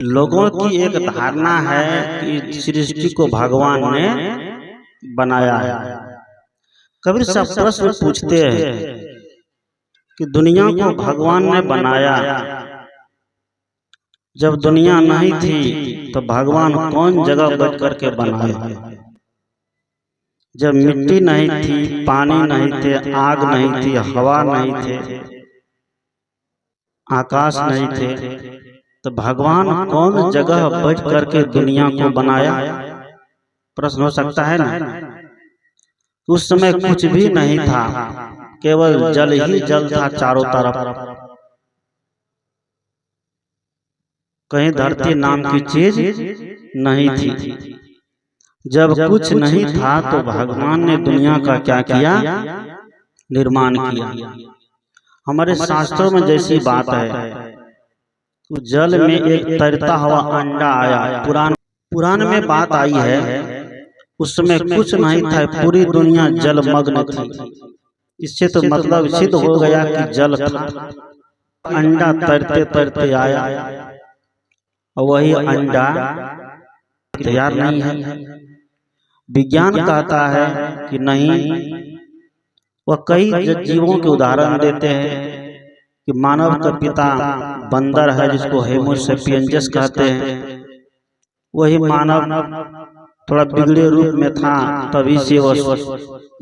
लोगों की एक धारणा है कि सृष्टि को भगवान ने बनाया है। कबीर साहब प्रश्न पूछते हैं कि दुनिया को भगवान ने बनाया, जब दुनिया नहीं थी तो भगवान कौन जगह बैठ करके बनाए? जब मिट्टी नहीं थी, पानी नहीं थे, आग नहीं थी, हवा नहीं थे, आकाश नहीं थे, तो भगवान कौन जगह बैठ करके दुनिया को बनाया? प्रश्न हो सकता है ना। उस समय कुछ भी नहीं था, केवल जल ही जल था चारों तरफ। कहीं धरती नाम की चीज नहीं थी। जब कुछ नहीं था तो भगवान ने दुनिया का क्या किया? निर्माण किया। हमारे शास्त्रों में जैसी बात है, तो जल में एक तैरता हुआ अंडा आया। पुराण में बात आई है, उस समय कुछ नहीं था, पूरी दुनिया जलमग्न थी। इससे तो मतलब सिद्ध हो गया कि जल था। अंडा तैरते तैरते आया और वही अंडा तैयार नहीं है। विज्ञान कहता है कि नहीं, वह कई जीवों के उदाहरण देते हैं कि मानव का पिता बंदर है, जिसको होमो सेपियंस कहते हैं। वही मानव थोड़ा बिगड़े रूप में था, तभी से वह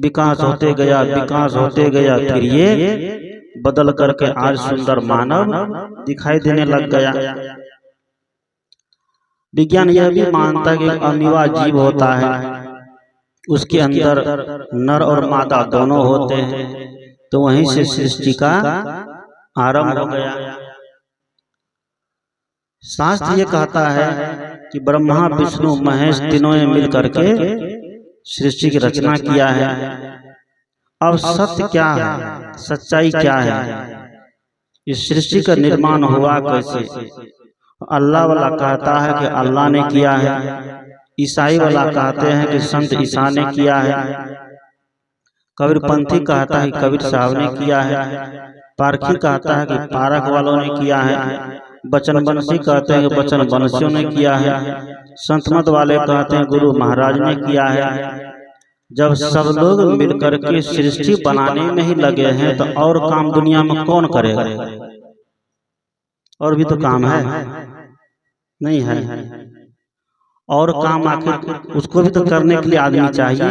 विकास होते गया, विकास होते गया, फिर ये बदल करके आज सुंदर मानव दिखाई देने लग गया। विज्ञान यह भी मानता है कि अमीबा जीव होता है, उसके अंदर नर और मादा दोनों होते हैं, तो वहीं से सृष्टि का आरंभ हो गया। शास्त्र ये कहता है कि ब्रह्मा विष्णु महेश तीनों ने मिल करके सृष्टि की रचना किया है। अब सत्य क्या है, सच्चाई क्या है, इस सृष्टि का निर्माण हुआ कैसे? अल्लाह वाला कहता है कि अल्लाह ने किया है, ईसाई वाला कहते हैं कि संत ईसा ने किया है, कबीरपंथी कहता है कि कबीर साहब ने किया है, पारखी कहता है कि पारख वालों ने किया है, बचनबंसी कहते हैं कि बचनबंसियों ने किया है, संतमत वाले कहते हैं गुरु महाराज ने किया है। जब सब लोग मिलकर के सृष्टि बनाने में ही लगे हैं, तो और काम दुनिया में कौन करेगा? और भी तो काम है, नहीं है? और काम आखिर उसको भी तो करने के लिए आदमी चाहिए।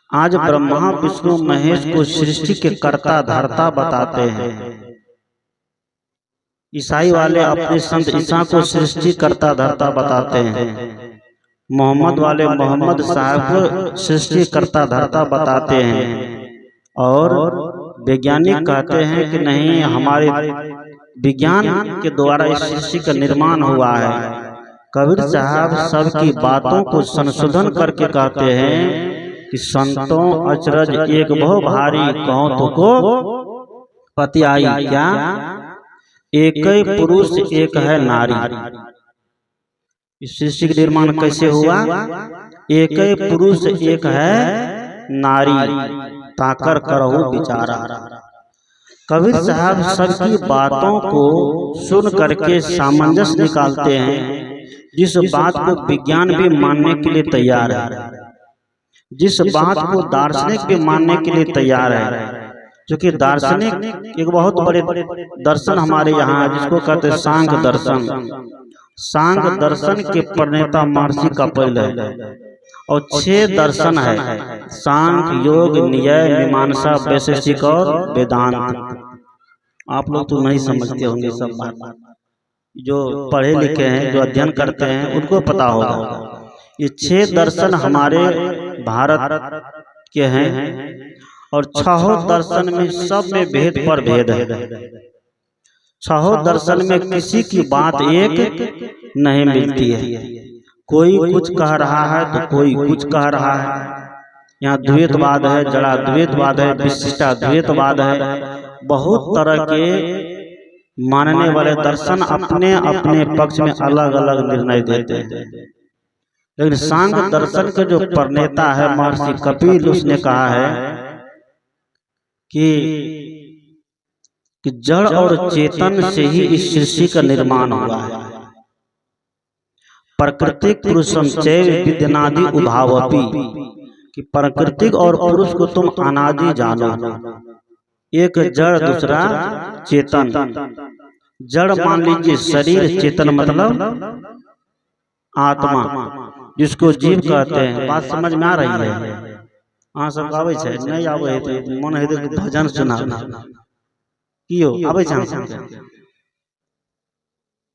आज ब्रह्मा विष्णु महेश को सृष्टि के कर्ता धर्ता बताते हैं। ईसाई वाले अपने संत ईसा को सृष्टि कर्ता धर्ता बताते हैं। मोहम्मद वाले मोहम्मद साहब को सृष्टि कर्ता धर्ता बताते हैं। और वैज्ञानिक कहते हैं कि नहीं, हमारे विज्ञान के द्वारा इस सृष्टि का निर्माण हुआ है। कबीर साहब सबकी बातों को संशोधन करके कहते हैं कि संतों अचरज एक बहु भारी कहो तो को पति आई क्या, एक ही पुरुष एक है नारी। इस सृष्टि का निर्माण कैसे हुआ? एक ही पुरुष एक है नारी, ताकर करहु बिचारा। कबीर साहब सबकी बातों को सुन करके सामंजस्य निकालते हैं। जिस बात को विज्ञान भी मानने के लिए तैयार है, जिस बात को दार्शनिक भी मानने के लिए तैयार है, क्योंकि दार्शनिक एक बहुत बड़े दर्शन हमारे यहाँ है, जिसको कहते हैं सांख्य दर्शन। सांख्य दर्शन के प्रणेता महर्षि कपिल है, और 6 दर्शन है, सांख्य योग न्याय मीमांसा वैशेषिक और वेदांत। आप लोग तो नहीं समझते होंगे सब बात, जो पढ़े लिखे हैं, जो अध्ययन करते हैं, उनको पता होगा। ये 6 दर्शन हमारे भारत के हैं, और 6 दर्शन में सब में भेद पर भेद है। 6 दर्शन में किसी की बात एक नहीं मिलती है। कोई कुछ कह रहा है तो कोई कुछ कह रहा है। यहाँ द्वैतवाद है, जड़ा द्वैतवाद है, विशिष्टाद्वैतवाद है, बहुत तरह के मानने वाले दर्शन अपने अपने पक्ष में अलग अलग निर्णय देते हैं। लेकिन सांख्य दर्शन के जो प्रणेता है महर्षि कपिल, उसने कहा है कि जड़ और चेतन से ही इस सृष्टि का निर्माण हुआ है। प्राकृतिक पुरुषम चैव विद्यनादि उभावपि, कि प्राकृतिक और पुरुष को तुम अनादि जानो। एक जड़ दूसरा चेतन। जड़ मान लीजिए शरीर, चेतन मतलब आत्मा, जिसको जीव कहते हैं। बात समझ में आ रही है? हाँ, सब आवे छे, नहीं आवे है तो मन है तो भजन सुना कियो आवे छे।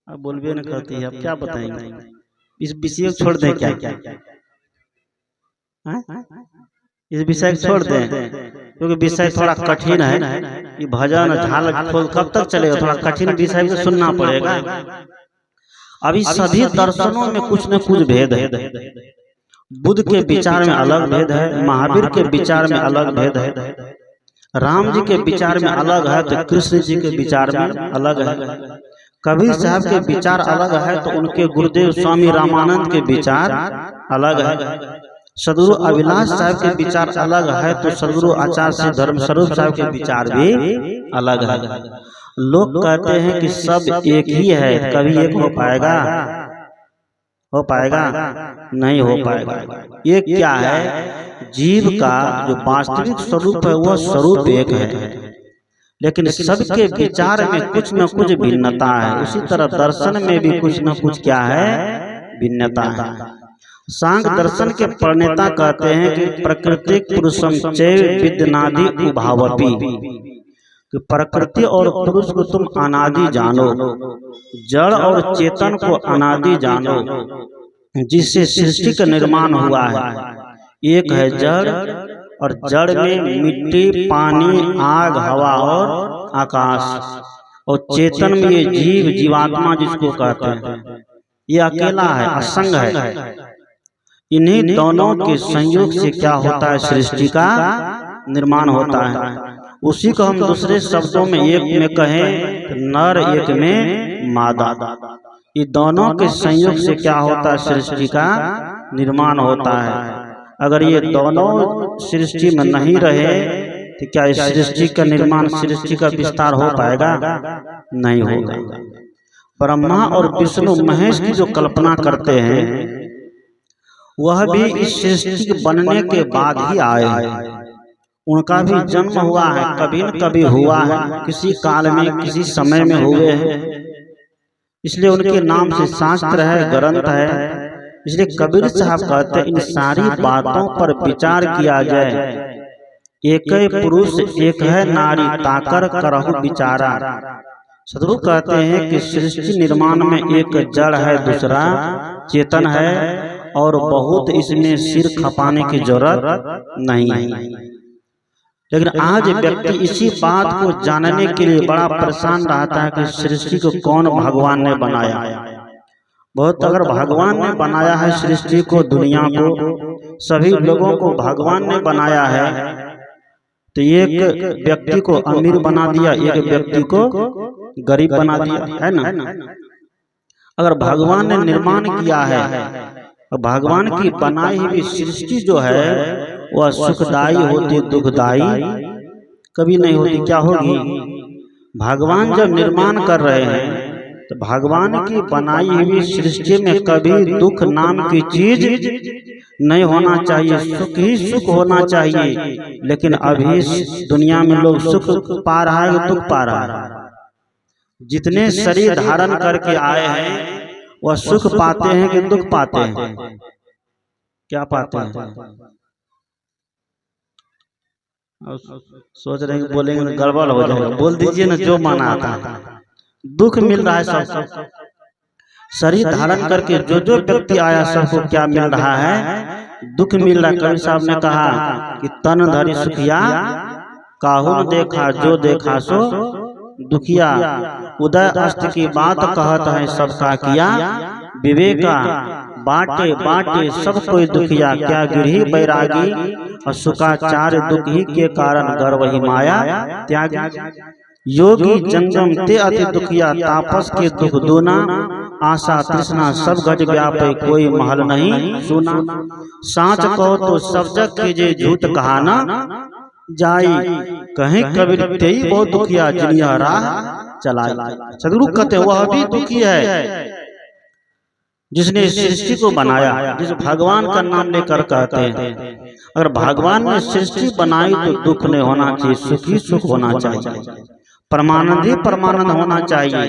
अब बोलबे न करती है, अब क्या बताएंगे? इस विषय को छोड़ दें क्या? इस विषय को छोड़ दें, क्योंकि विषय थोड़ा कठिन है। ये भजन झाल खोल कब तक चलेगा? थोड़ा कठिन विषय को सुनना पड़ेगा। अभी सभी दर्शनों में कुछ न कुछ भेद है। बुद्ध के विचार में अलग भेद है, महावीर के विचार में अलग भेद है, राम जी के विचार में अलग है, तो कृष्ण जी के विचार में अलग है। कबीर साहब के विचार अलग है, तो उनके गुरुदेव स्वामी रामानंद के विचार अलग है। सदगुरु अभिलाष साहब के विचार अलग है, तो सदगुरु आचार्य श्री धर्म स्वरूप साहब के विचार भी अलग है। लोग कहते हैं कि सब एक ही है, कभी एक हो पाएगा? हो पाएगा? नहीं हो पाएगा। एक क्या है? जीव का जो वास्तविक स्वरूप है वह स्वरूप एक है, लेकिन सबके विचार में कुछ न कुछ भिन्नता है। उसी तरह दर्शन में भी कुछ न कुछ क्या है? भिन्नता है। सांख्य दर्शन के प्रणेता कहते हैं कि प्राकृतिक पुरुषम चैव विद्यनादि उभावपि, कि प्रकृति और पुरुष को तुम अनादि जानो, जड़ और चेतन को अनादि जानो, जिससे सृष्टि का निर्माण हुआ है। एक है जड़, और जड़ में मिट्टी, पानी, आग, हवा और आकाश, और चेतन में ये जीव, जीवात्मा जिसको कहते हैं, ये अकेला है, असंग है। इन्हीं दोनों के संयोग से क्या होता है? सृष्टि का निर्माण होता है। उसी को हम दूसरे शब्दों में एक में कहें नर, एक में मादा। ये दोनों के संयोग से क्या होता है? सृष्टि का निर्माण होता है। अगर ये दोनों सृष्टि में नहीं रहे तो क्या इस सृष्टि का निर्माण, सृष्टि का विस्तार हो पाएगा? नहीं होगा। ब्रह्मा और विष्णु महेश की जो कल्पना करते हैं वह भी इस सृष्टि के बनने के बाद ही आए। उनका भी जन्म हुआ है, कभी न कभी हुआ है, किसी काल में, किसी समय में हुए हैं। इसलिए उनके नाम से शास्त्र है, ग्रंथ है। इसलिए कबीर साहब कहते हैं इन सारी बातों पर विचार किया जाए। एक पुरुष एक है नारी, ताकर करहु विचारा। सदगुरु कहते हैं कि सृष्टि निर्माण में एक जड़ है, दूसरा चेतन है, और बहुत इसमें सिर खपाने की जरूरत नहीं है। लेकिन आज व्यक्ति इसी बात को जानने के लिए बड़ा परेशान रहता है कि सृष्टि को कौन भगवान ने बनाया। बहुत अगर भगवान ने बनाया है सृष्टि को, दुनिया को, सभी लोगों को भगवान ने बनाया है, तो एक व्यक्ति को अमीर बना दिया, एक व्यक्ति को गरीब बना दिया, है ना? अगर भगवान ने निर्माण किया है, भगवान की बनाई हुई सृष्टि जो है वह सुखदायी होती, दुखदायी कभी नहीं होती। क्या होगी? भगवान जब निर्माण कर रहे हैं तो भगवान की बनाई हुई सृष्टि में कभी दुख नाम की चीज नहीं होना चाहिए, सुख ही सुख होना चाहिए। लेकिन अभी दुनिया में लोग सुख पा रहा है, दुख पा रहा है। जितने शरीर धारण करके आए हैं वह सुख पाते हैं कि दुख पाते हैं? क्या पाते हैं? सोच रहे हैं बोलेंगे गड़बड़ हो जाएगा, बोल दीजिए ना जो माना आता है। दुख मिल रहा है सबको, शरीर धारण करके जो जो व्यक्ति आया सबको क्या मिल रहा है? दुख मिल रहा है। कबीर साहब ने कहा कि तन धरि सुखिया, काहू न देखा जो देखा सो दुखिया। उदय अस्त की बात कहत है सबका किया, विवेका बाटे बाटे सब कोई दुखिया। क्या गिरही बैरागी और सुखाचार दुख ही के कारण गर्व ही माया त्यागी। योगी जंगम ते अति दुखिया, तापस के दुख दूना। आशा तृष्णा सब घट व्यापे, कोई महल नहीं सुना। साच कहो तो सब जग कीजे, झूठ कहाना जाई। कहीं कबीर तेई बहुत दुखिया, जिनिया राह चलाई। सदगुरु कहते वह भी दुखी है। जिसने इस सृष्टि को बनाया, जिस भगवान का नाम लेकर कहते हैं। अगर भगवान ने सृष्टि बनाई तो दुख नहीं होना चाहिए, सुखी सुख होना चाहिए, परमानंद ही परमानंद होना चाहिए।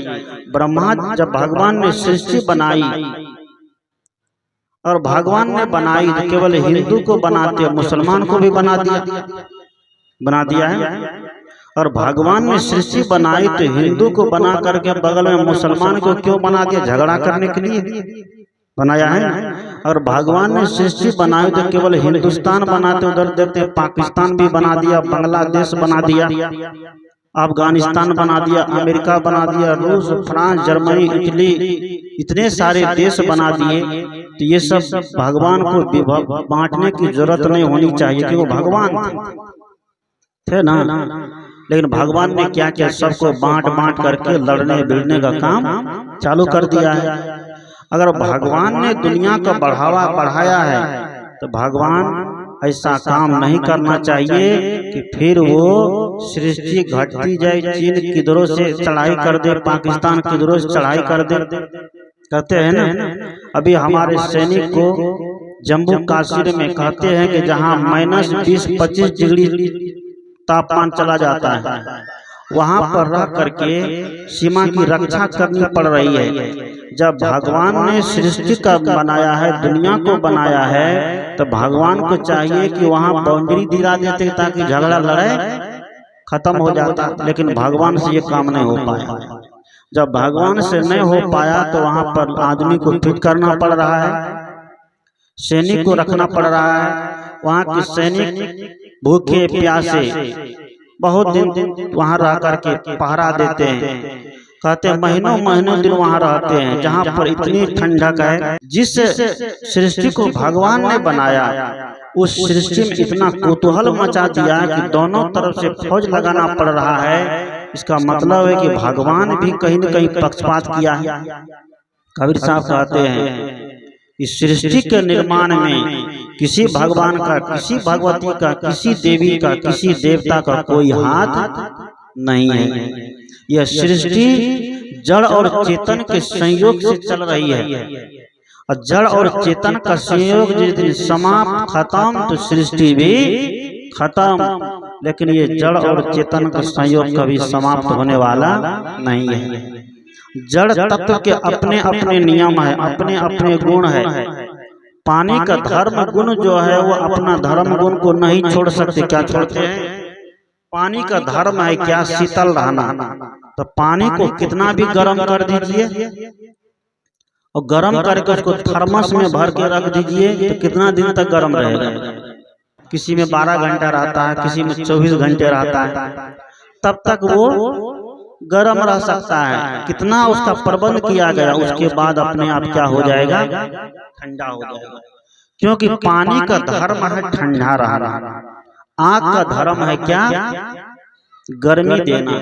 ब्रह्मा जब भगवान ने सृष्टि बनाई, और भगवान ने बनाई तो केवल हिंदू को बनाते हैं, मुसलमान को भी बना दिया है। और भगवान ने सृष्टि बनाई तो हिंदू को बना करके बगल में मुसलमान को क्यों बना दिया? झगड़ा करने के लिए बनाया है। और भगवान ने सृष्टि बनाई तो केवल हिंदुस्तान बनाते, उधर देखते पाकिस्तान भी बना दिया, बांग्लादेश बना दिया, अफगानिस्तान बना दिया, अमेरिका बना दिया, रूस, फ्रांस, जर्मनी, इटली, इतने सारे देश बना दिए। तो ये सब भगवान को बांटने की जरूरत नहीं होनी चाहिए, कि वो भगवान थे ना। लेकिन भगवान ने क्या किया? सबको बांट करके लड़ने भिड़ने का काम चालू कर दिया है। अगर भगवान ने दुनिया का बढ़ावा बढ़ाया है तो भगवान ऐसा काम नहीं करना चाहिए कि फिर वो सृष्टि घटती जाए, चीन किधरों से चढ़ाई कर दे, पाकिस्तान किधरों से चढ़ाई कर दे, कहते हैं ना। अभी हमारे सैनिक को जम्मू कश्मीर में कहते हैं कि जहां -20-25 डिग्री तापमान चला जाता है, वहां पर रह करके सीमा की रक्षा करनी पड़ रही है। जब भगवान ने सृष्टि का बनाया है, दुनिया को बनाया है, तो भगवान को चाहिए कि वहां बाउंड्री दिला देते ताकि झगड़ा लड़ाई खत्म हो जाता। लेकिन भगवान से ये काम नहीं हो पाया। जब भगवान से नहीं हो पाया तो वहां पर आदमी को फिट करना पड़ रहा है, सैनिक को रखना पड़ रहा है। वहां के सैनिक भूखे प्यासे बहुत दिन वहां रह करके पहरा देते हैं, कहते हैं महीनों दिन वहां रहते हैं, जहां पर इतनी ठंडक है। जिस सृष्टि को भगवान ने बनाया, उस सृष्टि में इतना कौतूहल मचा दिया कि दोनों तरफ से फौज लगाना पड़ रहा है। इसका मतलब है कि भगवान भी कहीं न कहीं पक्षपात किया है। कबीर साहब कहते हैं इस सृष्टि के निर्माण में किसी भगवान का, किसी भगवती का, किसी देवी का, किसी देवता का कोई हाथ नहीं है। यह सृष्टि जड़ और चेतन के संयोग से चल रही है, और जड़ और चेतन का संयोग जिस दिन समाप्त खत्म तो सृष्टि भी खत्म। लेकिन ये जड़ और चेतन का संयोग कभी समाप्त होने वाला नहीं है। जड़ तत्व के अपने अपने नियम है, अपने अपने गुण है। पानी का धर्म गुण जो है वो अपना धर्म गुण को नहीं छोड़ सकते। क्या छोड़ते हैं? पानी का धर्म है क्या? शीतल रहना। तो पानी को कितना भी गर्म कर दीजिए और गर्म करके उसको थर्मस में भर के रख दीजिए तो कितना दिन तक गर्म रहेगा? किसी में 12 घंटा रहता है, किसी में 24 घंटे रहता है, तब तक वो गर्म रह सकता है। कितना उसका प्रबंध किया गया, उसके बाद अपने आप क्या हो जाएगा? ठंडा हो जाएगा। क्योंकि पानी का धर्म है ठंडा रहना, आग का धर्म है क्या? गर्मी देना।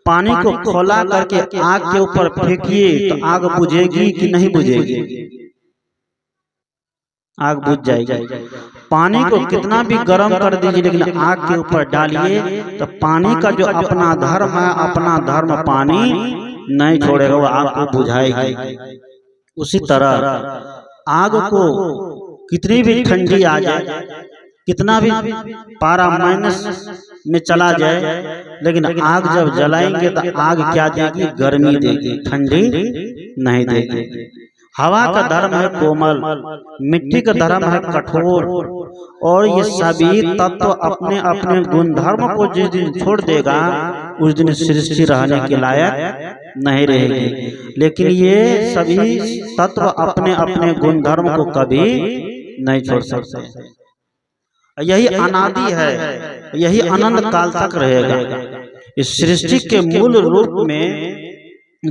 पानी को खोला करके आग के ऊपर फेंकिए तो आग बुझेगी कि नहीं बुझेगी? आग बुझ जाएगी। पानी को कितना भी गर्म कर दीजिए लेकिन आग के ऊपर डालिए तो पानी का जो अपना धर्म है, अपना धर्म पानी नहीं छोड़ेगा, वो आग को बुझाएगी। उसी तरह आग को कितनी भी ठंडी आ जाए, कितना भी पारा माइनस में चला जाए, लेकिन आग जब जलाएंगे तो आग क्या देगी? गर्मी देगी, ठंडी नहीं देगी। हवा का धर्म है कोमल, मिट्टी का धर्म है कठोर, और ये सभी तत्व अपने अपने गुणधर्म को जिस दिन छोड़ देगा उस दिन सृष्टि रहने के लायक नहीं रहेगी। लेकिन ये सभी तत्व अपने अपने गुणधर्म को कभी नहीं छोड़ सकते। यही अनादि है, यही अनंत काल तक रहेगा। इस सृष्टि के मूल रूप में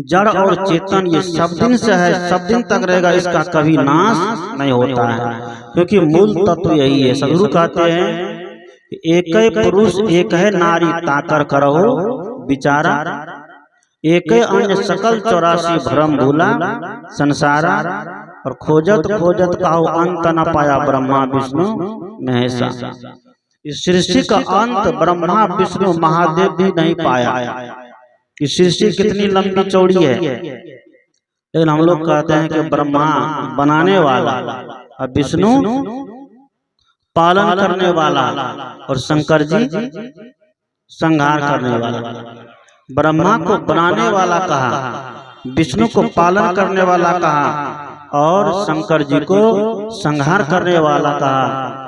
जड़ और चेतन ये सब दिन से है, सब दिन तक रहेगा, इसका कभी नाश नहीं होता है, क्योंकि मूल तत्व यही है। सदगुरु कहते हैं एक ही पुरुष एक है नारी ताकर करहो विचारा, एक अन्य सकल 84 भ्रम भूला संसारा, और खोजत खोजत कहो अंत न पाया ब्रह्मा विष्णु महेशा। इस सृष्टि का अंत ब्रह्मा विष्णु महादेव भी नहीं पाया। कि सृष्टि कितनी लंबी चौड़ी है, लेकिन हम लोग कहते हैं कि ब्रह्मा बनाने वाला और विष्णु पालन करने वाला और शंकर जी संहार करने वाला। ब्रह्मा को बनाने वाला कहा, विष्णु को पालन करने वाला कहा और शंकर जी को संहार करने वाला कहा।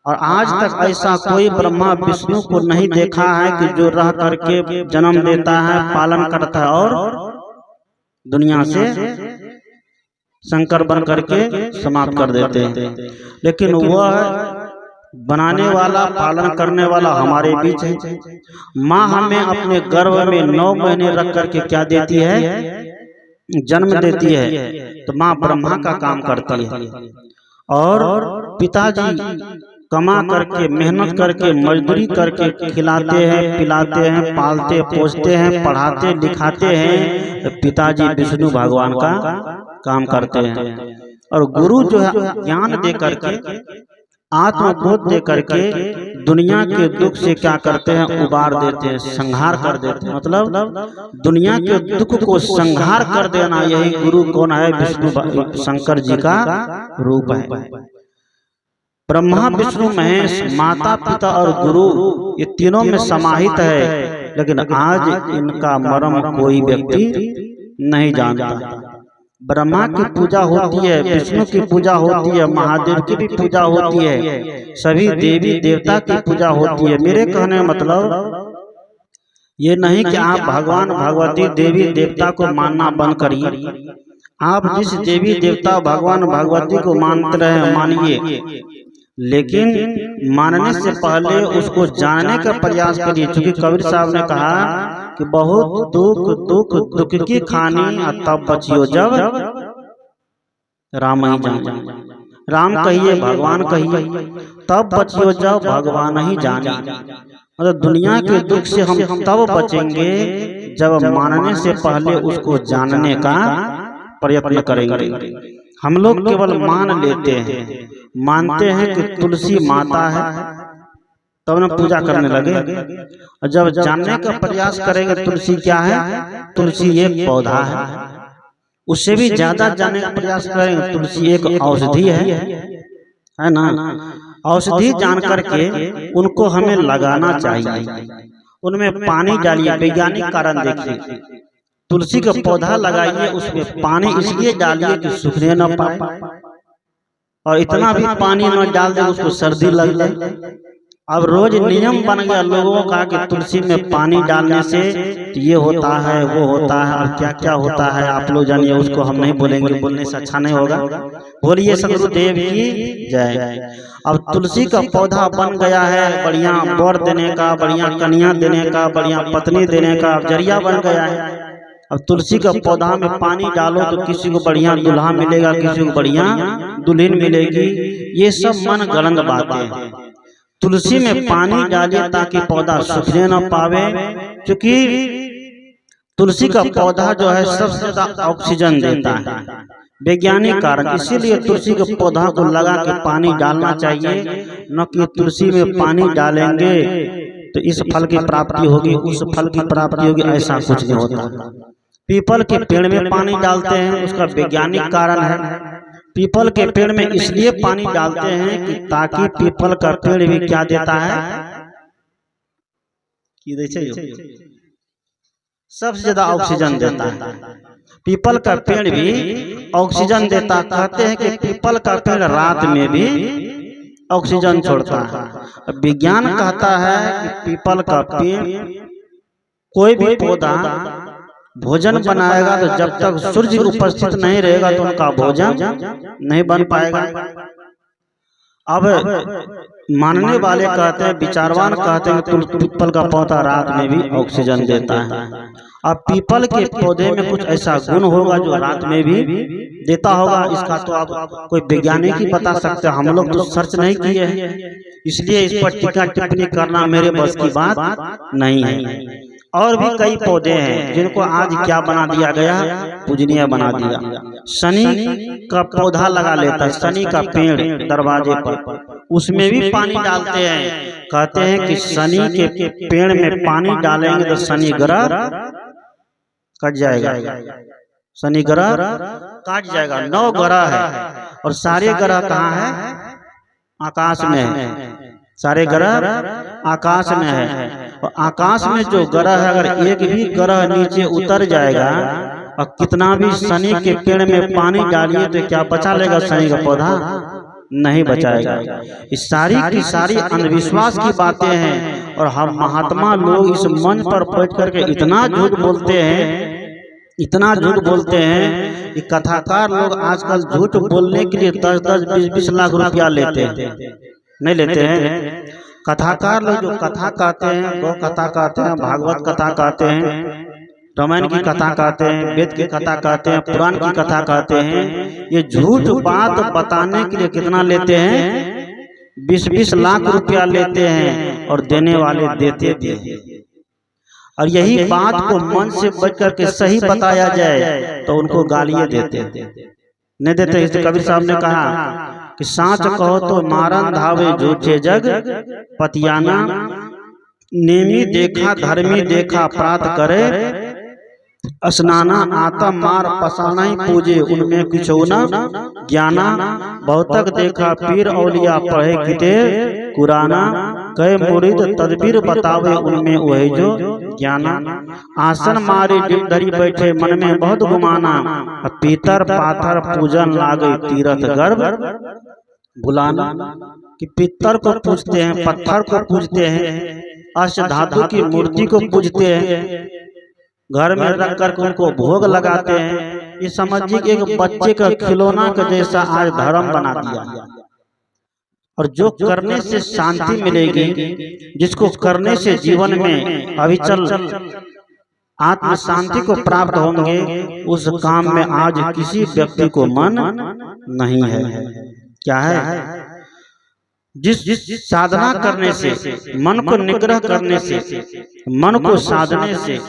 और आज तक ऐसा कोई ब्रह्मा विष्णु को नहीं देखा है कि जो रह करके जन्म देता है, पालन करता है और दुनिया से शंकर बन करके समाप्त कर देते हैं। लेकिन वह बनाने वाला, पालन करने वाला हमारे बीच है। माँ हमें अपने गर्भ में 9 महीने रख करके क्या देती है? जन्म देती है। तो माँ ब्रह्मा का काम करती है और पिताजी कमा करके, मेहनत करके, मजदूरी करके खिलाते हैं, पिलाते हैं, पालते पोसते हैं, पढ़ाते लिखाते हैं। तो पिताजी विष्णु भगवान का काम करते हैं। और गुरु जो है ज्ञान दे करके, आत्मबोध दे करके दुनिया के दुख से क्या करते हैं? उबार देते हैं, संहार कर देते हैं। मतलब दुनिया के दुख को संहार कर देना, यही गुरु कौन है? विष्णु शंकर जी का रूप है। ब्रह्मा विष्णु महेश, माता पिता और गुरु, ये तीनों में समाहित है। लेकिन आज इनका मर्म कोई व्यक्ति नहीं जानता। ब्रह्मा की पूजा होती है, विष्णु की पूजा होती है, महादेव की भी पूजा होती है, सभी देवी देवता की पूजा होती है। मेरे कहने मतलब ये नहीं कि आप भगवान भगवती देवी देवता को मानना बंद करिए। आप जिस देवी देवता भगवान भगवती को मानते रहे मानिए, लेकिन मानने से पहले उसको जानने का प्रयास करिए। क्योंकि कबीर साहब ने कहा कि बहुत दुख की खानी, तब बचियो जब राम ही जाने। राम कहिए, भगवान कहिए, तब बचियो जब भगवान ही जाने। मतलब दुनिया के दुख से हम तब बचेंगे जब मानने से पहले उसको जानने का प्रयत्न करेंगे। हम लोग केवल मान लेते हैं, मानते हैं कि तुलसी माता है, तब न पूजा करने लगे। और जब जानने का प्रयास करेंगे तुलसी क्या है? तुलसी एक पौधा है। उससे भी ज्यादा जानने का प्रयास करेंगे, तुलसी एक औषधि है ना। औषधि जान करके उनको हमें लगाना चाहिए, उनमें पानी डालिए। वैज्ञानिक कारण देखिए, तुलसी का पौधा लगाइए, उसमें पानी इसलिए डालिए कि सूखने न पाए, और इतना भी पानी न डाल दे उसको सर्दी लग जाए। अब रोज नियम बन गया लोगों का कि तुलसी में पानी डालने से ये होता है, वो होता है, और क्या क्या होता है आप लोग जानिए। उसको हम नहीं बोलेंगे, बोलने से अच्छा नहीं होगा। बोलिए सदगुरुदेव की जय। अब तुलसी का पौधा बन गया है, बढ़िया वर देने का, बढ़िया कन्या देने का, बढ़िया पत्नी देने का जरिया बन गया है। अब तुलसी का पौधा में पानी डालो तो किसी को बढ़िया दूल्हा मिलेगा, किसी को बढ़िया दुल्हन मिलेगी। ये सब मन गलत बातें हैं। तुलसी में पानी डालिए ताकि पौधा सूखने न पावे, क्योंकि तुलसी का पौधा जो है सबसे ज्यादा ऑक्सीजन देता है, वैज्ञानिक कारण। इसीलिए तुलसी के पौधा को लगा के पानी डालना चाहिए, न कि तुलसी में पानी डालेंगे तो इस फल की प्राप्ति होगी, उस फल की प्राप्ति होगी, ऐसा कुछ नहीं होता। पीपल के पेड़ में पानी डालते हैं, उसका वैज्ञानिक कारण है। पीपल के पेड़ में इसलिए पानी डालते हैं कि ताकि पीपल का पेड़ भी क्या देता है? सबसे ज्यादा ऑक्सीजन देता है। पीपल का पेड़ भी ऑक्सीजन देता। कहते हैं कि पीपल का पेड़ रात में भी ऑक्सीजन छोड़ता है। विज्ञान कहता है कि पीपल का पेड़, कोई भी पौधा भोजन बनाएगा तो जब तक सूर्य उपस्थित नहीं रहेगा तो उनका भोजन नहीं बन पाएगा। अब मानने वाले कहते हैं, विचारवान कहते हैं कि पीपल का पौधा रात में भी ऑक्सीजन देता है। अब पीपल के पौधे में कुछ ऐसा गुण होगा जो रात में भी देता होगा। इसका तो आप कोई वैज्ञानिक ही बता सकते हैं, हम लोग तो सर्च नहीं किए हैं, इसलिए इस पर टीका टिप्पणी करना मेरे बस की बात नहीं है। और भी कई पौधे हैं जिनको आज क्या बना दिया गया? पूजनीय बना दिया। शनि का पौधा लगा लेता है, शनि का पेड़ दरवाजे पर, उसमें भी पानी डालते हैं। कहते हैं कि शनि के पेड़ में पानी डालेंगे तो शनि ग्रह कट जाएगा। शनि ग्रह काट जाएगा। 9 ग्रह है और सारे ग्रह कहाँ है? आकाश में है। सारे ग्रह आकाश में है और आकाश में जो ग्रह है अगर एक भी ग्रह नीचे उतर जाएगा और कितना भी शनि के पेड़ में पानी डालिए तो क्या बचा लेगा शनि का पौधा? नहीं बचाएगा। इस सारी की सारी अंधविश्वास की बातें हैं और हम महात्मा लोग इस मंच पर बैठ करके इतना झूठ बोलते हैं, इतना झूठ बोलते हैं कि कथाकार लोग आजकल झूठ बोलने के लिए 10-10, 20-20 लाख रुपया लेते हैं। नहीं लेते हैं? कथाकार लोग जो कथा कहते हैं, गौ कथा कहते हैं, भागवत कथा कहते हैं, रामायण की कथा कहते हैं, वेद की कथा कहते हैं, पुराण की कथा कहते हैं, ये झूठ बात बताने के लिए कितना लेते हैं? 20-20 लाख रुपया लेते हैं और देने वाले देते हैं। और यही बात को मन से बच करके सही बताया जाए तो उनको गालियां देते हैं, नहीं देते। इसलिए कबीर साहब ने कहा कि साँच कहो तो मारन धावे झूठे जग, पतियाना नेमी देखा धर्मी देखा प्रात करे, स्नाना आता मार पसाना ही पूजे उनमें कुछ न ज्ञाना, बहुतक देखा पीर औलिया पढ़े किते कुराना, कहे मुरीद तदबीर बतावे उनमें वही जो ज्ञाना, आसन मारे डिम धरी बैठे मन में बहुत गुमाना, पीतर पाथर पूजन लागे तीरथ गर्भ भुलाना। कि पितर को पूजते हैं, पत्थर को पूजते हैं, अष्ट धातु की मूर्ति को पूजते हैं, घर में रख कर उनको भोग लगाते हैं। ये समझिए कि एक बच्चे का खिलौना का जैसा आज धर्म बना दिया। और जो करने से शांति मिलेगी, जिसको करने से जीवन में अविचल आत्म शांति को प्राप्त होंगे, उस काम में आज किसी व्यक्ति को मन नहीं है। क्या है? जिस साधना करने से, मन को निग्रह करने से, मन को साधने से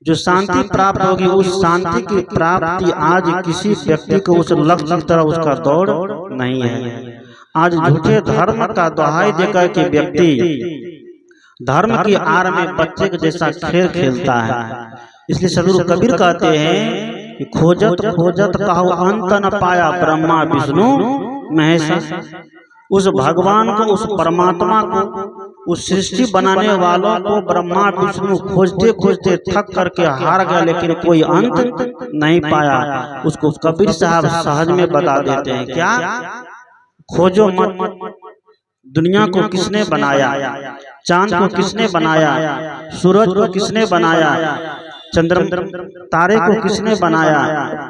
जो शांति प्राप्त होगी, उस शांति की प्राप्ति आज किसी व्यक्ति को उस लक्ष्य की तरफ उसका दौड़ नहीं है। आज झूठे धर्म का दुहाई देकर के व्यक्ति धर्म की आड़ में बच्चे के जैसा खेल खेलता है। इसलिए सदगुरु कबीर कहते हैं कि खोजत खोजत कहो अंत न पाया ब्रह्मा विष्णु महेश। उस भगवान को, उस परमात्मा को, उस सृष्टि बनाने वालों को ब्रह्मा विष्णु खोजते खोजते थक करके हार गया, लेकिन कोई अंत नहीं पाया। उसको कबीर साहब सहज में बता देते हैं, क्या? खोजो मत, दुनिया को किसने बनाया, चांद को किसने बनाया, सूरज को किसने बनाया, चंद्र तारे को किसने बनाया,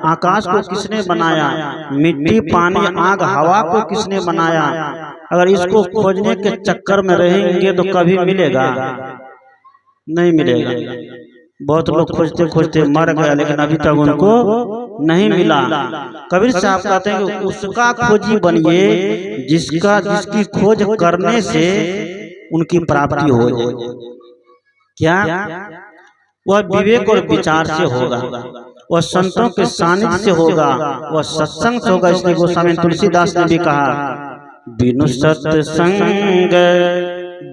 आकाश को किसने बनाया, मिट्टी पानी आग हवा को किसने बनाया। अगर इसको खोजने के चक्कर में रहेंगे तो कभी मिलेगा? नहीं मिलेगा। बहुत लोग खोजते खोजते मर गए, लेकिन अभी तक उनको नहीं मिला। कबीर साहब कहते हैं कि उसका खोजी बनिए जिसकी खोज करने से उनकी प्राप्ति हो जाए। क्या? वह विवेक और विचार से होगा, वह संतों के सानिध्य से होगा, वह सत्संग से होगा। इसलिए गोस्वामी तुलसीदास ने भी कहा, बिनु सत्संग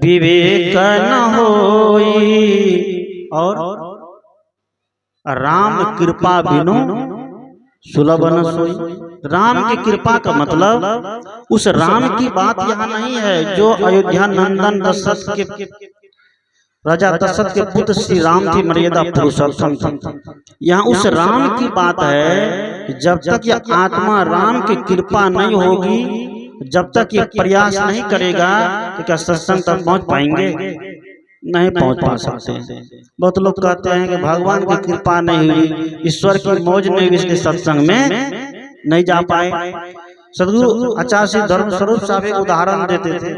विवेक न होई और राम कृपा बिनु सुलभ न सोई। राम की कृपा का मतलब उस राम की बात यहाँ नहीं है जो अयोध्या नंदन दशरथ के राजा दशरथ के पुत्र श्री राम की मर्यादा पुरुषोत्तम थे। यहाँ उस राम की बात है, जब तक यह आत्मा राम की कृपा नहीं होगी, जब तक ये प्रयास नहीं करेगा तो क्या सत्संग तक पहुँच पाएंगे? नहीं पहुँच पा सकते। बहुत लोग कहते हैं कि भगवान की कृपा नहीं हुई, ईश्वर की मौज नहीं हुई, इसलिए सत्संग में नहीं जा पाए। सदगुरु आचार्य श्री धर्मस्वरूप साहब एक उदाहरण देते थे।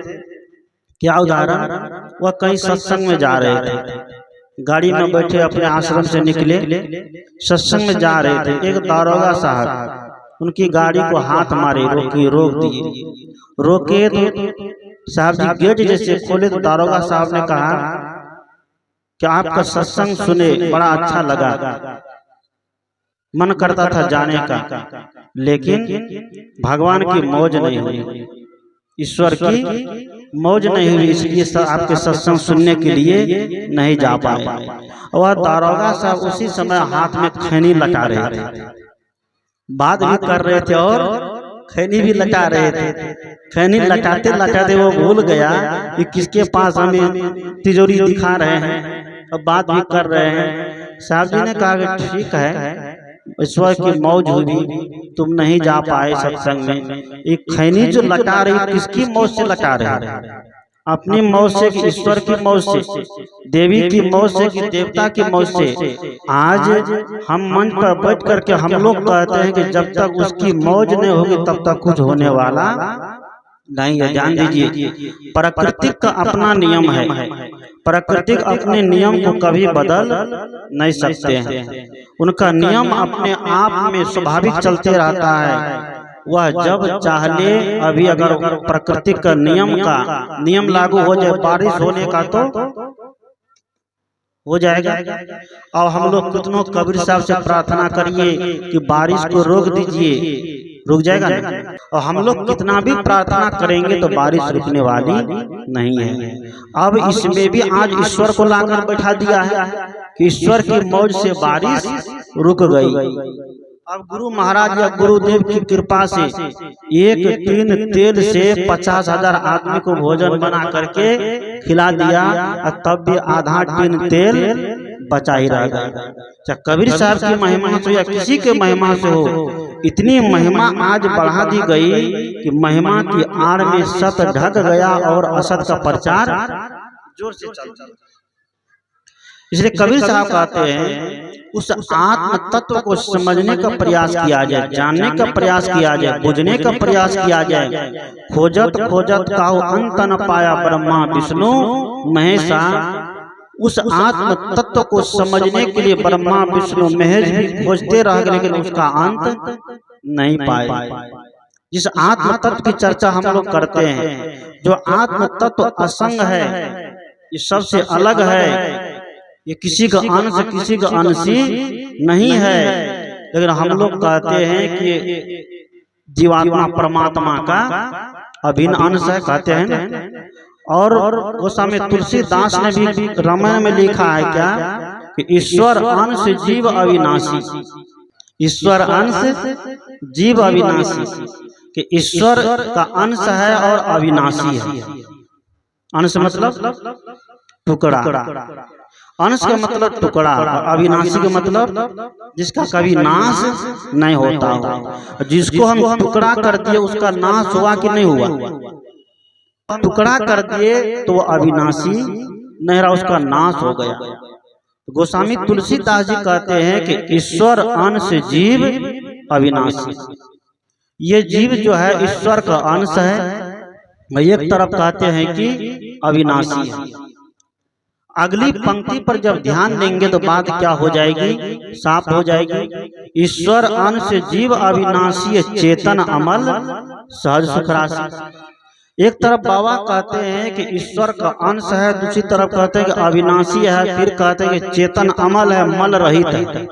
क्या उदाहरण? वह कहीं सत्संग में जा रहे थे, गाड़ी में बैठे अपने आश्रम से निकले, सत्संग में जा रहे थे। एक दारोगा साहब उनकी गाड़ी को हाथ मारे, रोक दिए। रोके तो साहब जी गेट जैसे खोले तो दारोगा साहब ने कहा कि आपका सत्संग सुने, बड़ा अच्छा लगा, मन करता था जाने का, लेकिन भगवान की मौज नहीं हुई, ईश्वर की मौज नहीं हुई, इसलिए आपके सत्संग सुनने के लिए नहीं जा पाए। और दारोगा साहब उसी समय हाथ में खैनी लटा रहे थे, बात भी कर रहे थे और खैनी भी लटा रहे थे। खैनी लटाते लटाते वो भूल गया कि किसके पास हमें तिजोरी दिखा रहे हैं, अब बात भी कर रहे हैं। साहब जी ने कहा कि ठीक है, ईश्वर की मौज हुई, तुम नहीं जा पाए सत्संग में। एक खैनी जो लटा रही, किसकी मौज से लटा रहे? अपनी मौज से कि ईश्वर की मौज से, देवी की मौज से कि देवता की मौज से। आज हम मंच पर बैठ करके हम लोग कहते हैं कि जब तक उसकी मौज नहीं होगी तब तक कुछ होने वाला नहीं है। जान दीजिए, प्रकृति का अपना नियम है, प्रकृति अपने नियम को कभी बदल नहीं सकते हैं। उनका नियम अपने आप में स्वाभाविक चलते रहता है। वह जब चाह ले, अभी अगर प्रकृति का नियम लागू हो जाए बारिश होने का तो हो जाएगा। और हम लोग कितनों कबीर साहब से प्रार्थना करिए कि बारिश को रोक दीजिए, रुक जाएगा नहीं। और हम लोग कितना भी प्रार्थना करेंगे तो बारिश रुकने वाली नहीं है। अब इसमें भी आज ईश्वर को लाकर बैठा दिया है कि ईश्वर की मौज से बारिश रुक गई। अब गुरु महाराज या गुरुदेव की कृपा से एक टीन तेल से 50,000 आदमी को भोजन बना करके खिला दिया, और तब भी आधा टीन तेल बचा ही रह गया। चाहे कबीर साहब की महिमा से या किसी के महिमा से हो, इतनी महिमा आज बढ़ा दी गई कि महिमा की आड़ में सत ढक गया और असत का प्रचार जोर से चलता। इसलिए कबीर साहब कहते हैं उस आत्म तत्व को समझने का प्रयास किया जाए, जानने का प्रयास किया जाए, बुझने का प्रयास किया जाए। खोजत खोजत काहू अंत न पाया ब्रह्मा विष्णु महेशा। उस आत्म तत्व को समझने के लिए ब्रह्मा विष्णु महेश भी खोजते रह गए, लेकिन उसका अंत नहीं पाए। जिस आत्म तत्व की चर्चा हम लोग करते हैं, जो आत्म तत्व असंग है, ये सबसे अलग है, ये किसी का अंश किसी का अंशी नहीं है। लेकिन हम लोग कहते हैं कि जीवात्मा परमात्मा का अभिन्न अंश है, कहते हैं ना। और गोस्वामी तुलसीदास ने भी रामायण में लिखा है क्या कि ईश्वर अंश जीव अविनाशी, ईश्वर अंश जीव अविनाशी, कि ईश्वर का अंश है और अविनाशी है। अंश मतलब टुकड़ा, अंश का मतलब टुकड़ा, अविनाशी का मतलब जिसका कभी नाश नहीं होता हो। जिसको हम टुकड़ा कर दिए उसका नाश हुआ कि नहीं हुआ? टुकड़ा कर दिए तो वो अविनाशी नहीं रहा, उसका नाश हो गया। गोस्वामी तुलसीदास जी कहते हैं कि ईश्वर अंश जीव अविनाशी। ये जीव जो है ईश्वर का अंश है, एक तरफ कहते हैं कि अविनाशी है। अगली पंक्ति पर जब ध्यान देंगे तो बात क्या हो जाएगी, साफ हो जाएगी। ईश्वर अंश जीव अविनाशी चेतन अमल सहज सुख राशि। एक तरफ बाबा कहते हैं कि ईश्वर का अंश है, दूसरी तरफ कहते हैं कि अविनाशी है, फिर कहते हैं कि चेतन अमल है, मल रहित है।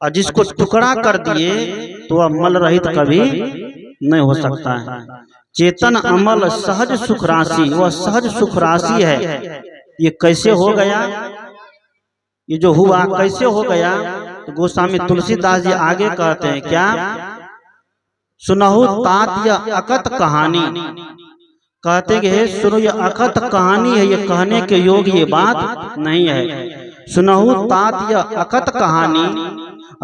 और जिसको टुकड़ा कर दिए तो वह मल रहित कभी नहीं हो सकता है। चेतन अमल सहज सुख राशि, वह सहज सुख राशि है। ये कैसे हो गया, ये जो हुआ कैसे हो गया? तो गोस्वामी तुलसीदास जी आगे कहते हैं क्या, सुनहु तात या अकत कहानी। कहते कि हे सुनो, ये अकत कहानी है, ये कहने के योग ये बात नहीं है। सुनहु तात या अकत कहानी,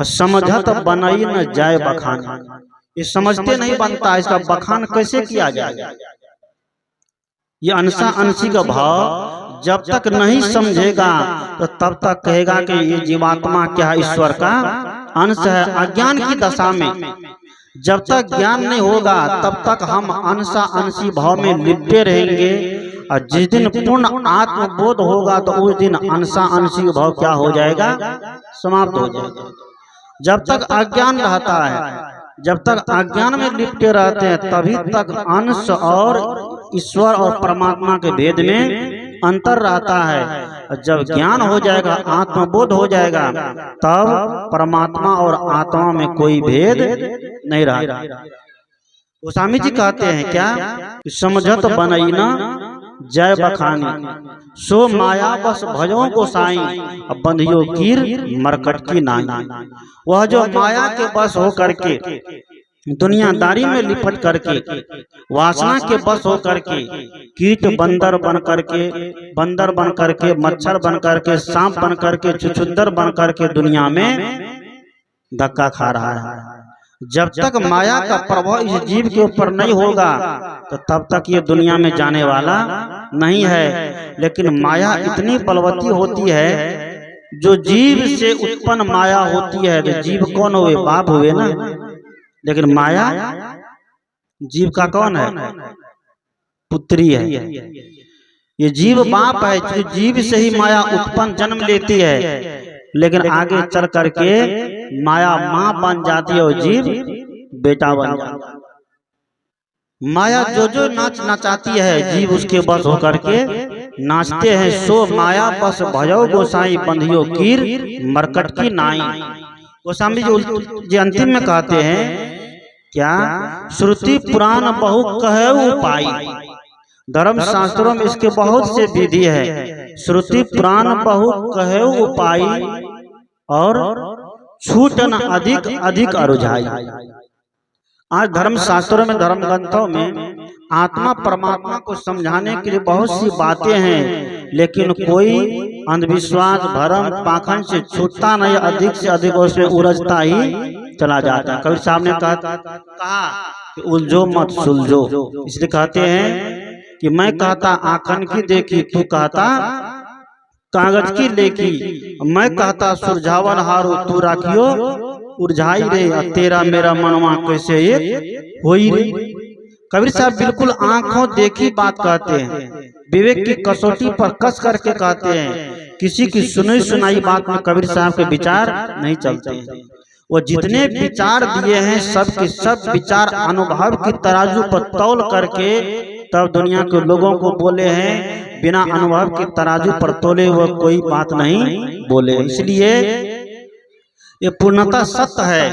समझत बनई न जाय बखान। ये समझते नहीं बनता, इसका बखान कैसे किया जाए? ये अंशा अंशी का भाव जब तक नहीं समझेगा तो तब तक कहेगा कि ये जीवात्मा क्या है, ईश्वर का अंश है। अज्ञान की दशा में जब तक ज्ञान नहीं होगा तब तक हम अंशा अंशी भाव में लिप्टे रहेंगे। और जिस दिन पूर्ण आत्मबोध होगा तो उस दिन अंशा अंशी भाव क्या हो जाएगा, समाप्त हो जाएगा। जब तक अज्ञान रहता है, जब तक अज्ञान में लिप्टे रहते हैं, तभी तक अंश और ईश्वर और परमात्मा के भेद में अंतर रहता है। जब ज्ञान हो जाएगा, आत्मबोध हो जाएगा, तब परमात्मा और आत्मा में कोई भेद नहीं रहा। गोस्वामी जी कहते हैं क्या, समझत बनई न जय बखानी, सो माया बस भजो गोसाई, अब बंधियो कीर मरकट की नाई। वह जो माया के बस हो करके, दुनियादारी में लिपट करके, वासना के बस हो करके, कीट बंदर बन करके, मच्छर बन करके, सांप बन करके, छुछुंदर बन करके दुनिया में धक्का खा रहा है। जब तक माया का प्रभाव इस जीव के ऊपर नहीं होगा तो तब तक ये दुनिया में जाने वाला नहीं है। लेकिन माया इतनी बलवती होती है, जो जीव से उत्पन्न माया होती है, तो जीव कौन हुए, बाप हुए ना, लेकिन माया जीव का कौन है, पुत्री है। ये जीव बाप है, जो जीव से ही माया उत्पन्न जन्म लेती है, लेकिन आगे चल करके माया माँ बन जाती है और जीव बेटा बन जाता है। माया जो जो नाच नचाती है, जीव उसके बस होकर के नाचते हैं। सो माया बस भयो गोसाई, बंधियो कीर मरकट की नाई। गोस्वामी जी अंतिम में कहते हैं क्या, श्रुति पुराण बहु कहे उपाय। धर्म शास्त्रों में इसके बहुत से विधि है। श्रुति पुराण बहु कहे उपाय, और छूटन अधिक अधिक अरुझाई। आज धर्म शास्त्रों में, धर्म ग्रंथों में आत्मा परमात्मा को समझाने के लिए बहुत सी बातें हैं, लेकिन कोई अंधविश्वास भरम पाखंड से छूटता नहीं, अधिक से अधिक उसमें उलझता ही चला जाता है। कबीर साहब ने कहा कि उलझो मत सुलझो, इसलिए कहते हैं कि मैं कहता आंखन की देखी, तू कहता कागज की लेखी, मैं कहता सुरझावन हारो, तू राखियो उलझाई रे, तेरा मेरा मनवा कैसे एक होई रे। कबीर साहब बिल्कुल आंखों देखी बात कहते हैं, विवेक की कसौटी पर कस करके कहते हैं। किसी की सुनी सुनाई बात में कबीर साहब के विचार नहीं चलते हैं। वो जितने विचार दिए हैं, सब के सब विचार अनुभव की तराजू पर तौल करके तब दुनिया के लोगों को बोले हैं। बिना अनुभव के तराजू पर तोले वो कोई बात नहीं बोले। इसलिए ये पूर्णतः सत्य है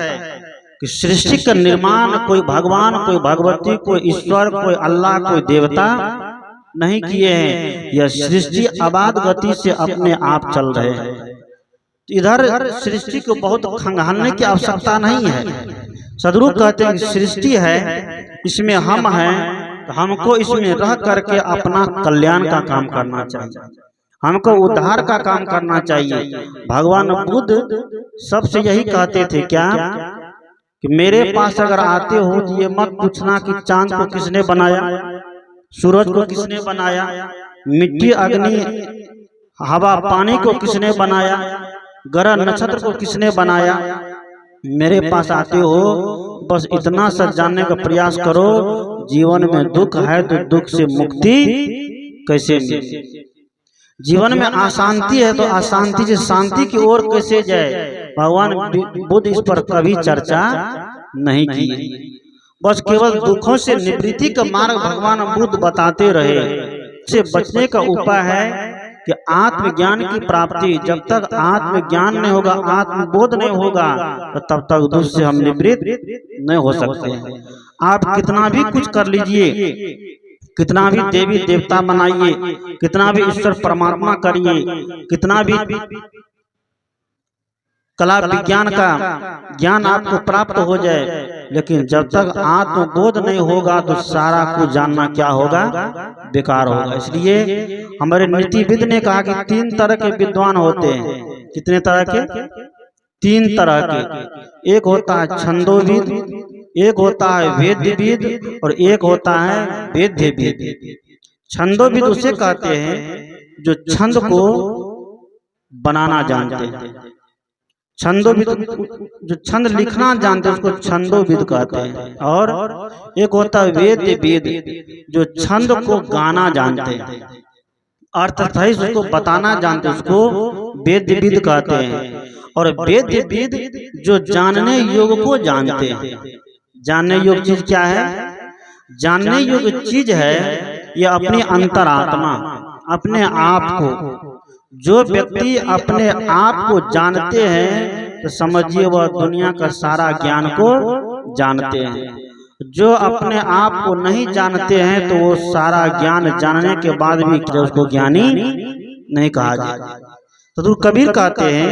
कि सृष्टि का निर्माण कोई भगवान, कोई भगवती, कोई ईश्वर, कोई अल्लाह, कोई देवता नहीं किए हैं। यह सृष्टि आबाद गति से अपने आप चल रहे हैं। इधर सृष्टि को बहुत खंगालने की आवश्यकता नहीं है। सदगुरु कहते हैं कि सृष्टि है, इसमें हम हैं, तो हमको इसमें रह करके अपना कल्याण का काम करना चाहिए, हमको उद्धार का काम करना चाहिए। भगवान बुद्ध सबसे यही कहते थे क्या, कि मेरे पास अगर आते हो तो ये मत पूछना कि चांद को किसने बनाया, सूरज को किसने बनाया, मिट्टी अग्नि हवा पानी को किसने बनाया, ग्रह नक्षत्र को किसने बनाया। मेरे पास आते हो बस इतना सा जानने का प्रयास करो, जीवन में दुख है तो दुख से मुक्ति कैसे मिले, जीवन में अशांति है तो अशांति से शांति की ओर कैसे जाए। भगवान बुद्ध इस पर कभी चर्चा नहीं की, बस केवल दुखों से निवृत्ति का मार्ग भगवान बुद्ध बताते रहे। से बचने का उपाय है कि आत्मज्ञान की प्राप्ति। जब तक आत्मज्ञान नहीं होगा, आत्मबोध नहीं होगा, तो तब तक दुख से हम निवृत्त नहीं हो सकते हैं। आप कितना भी कुछ कर लीजिए, कितना भी देवी देवता बनाइए, कितना भी ईश्वर परमात्मा करिए, कितना भी कला विज्ञान का ज्ञान आपको प्राप्त हो जाए, लेकिन जब तक आत्मबोध नहीं होगा तो सारा कुछ जानना क्या होगा, बेकार होगा। इसलिए हमारे नीतिविद ने कहा कि 3 तरह के विद्वान होते हैं। कितने तरह के? 3 तरह के। एक होता है छंदोविद, एक होता है वेदविद, और एक होता है वेद्यविद। छंदोविद उसे कहते हैं जो छंद को बनाना जानते हैं। छंदोविद जो छंद लिखना जानते हैं उसको छंदोविद कहते हैं। और एक होता है वेदविद जो छंद को गाना जानते हैं, अर्थ सही उसको बताना जानते हैं, उसको वेदविद कहते हैं। और वेदविद जो जानने योग को जानते हैं। जानने योग चीज क्या है? जानने योग चीज है ये अपनी अंतरात्मा, अपने आप को। जो व्यक्ति अपने आप को जानते हैं तो समझिए वह दुनिया का सारा ज्ञान को जानते हैं। जो अपने आप को नहीं जानते हैं तो वो सारा ज्ञान जानने के बाद भी उसको ज्ञानी नहीं कहा जाए। तो कबीर कहते हैं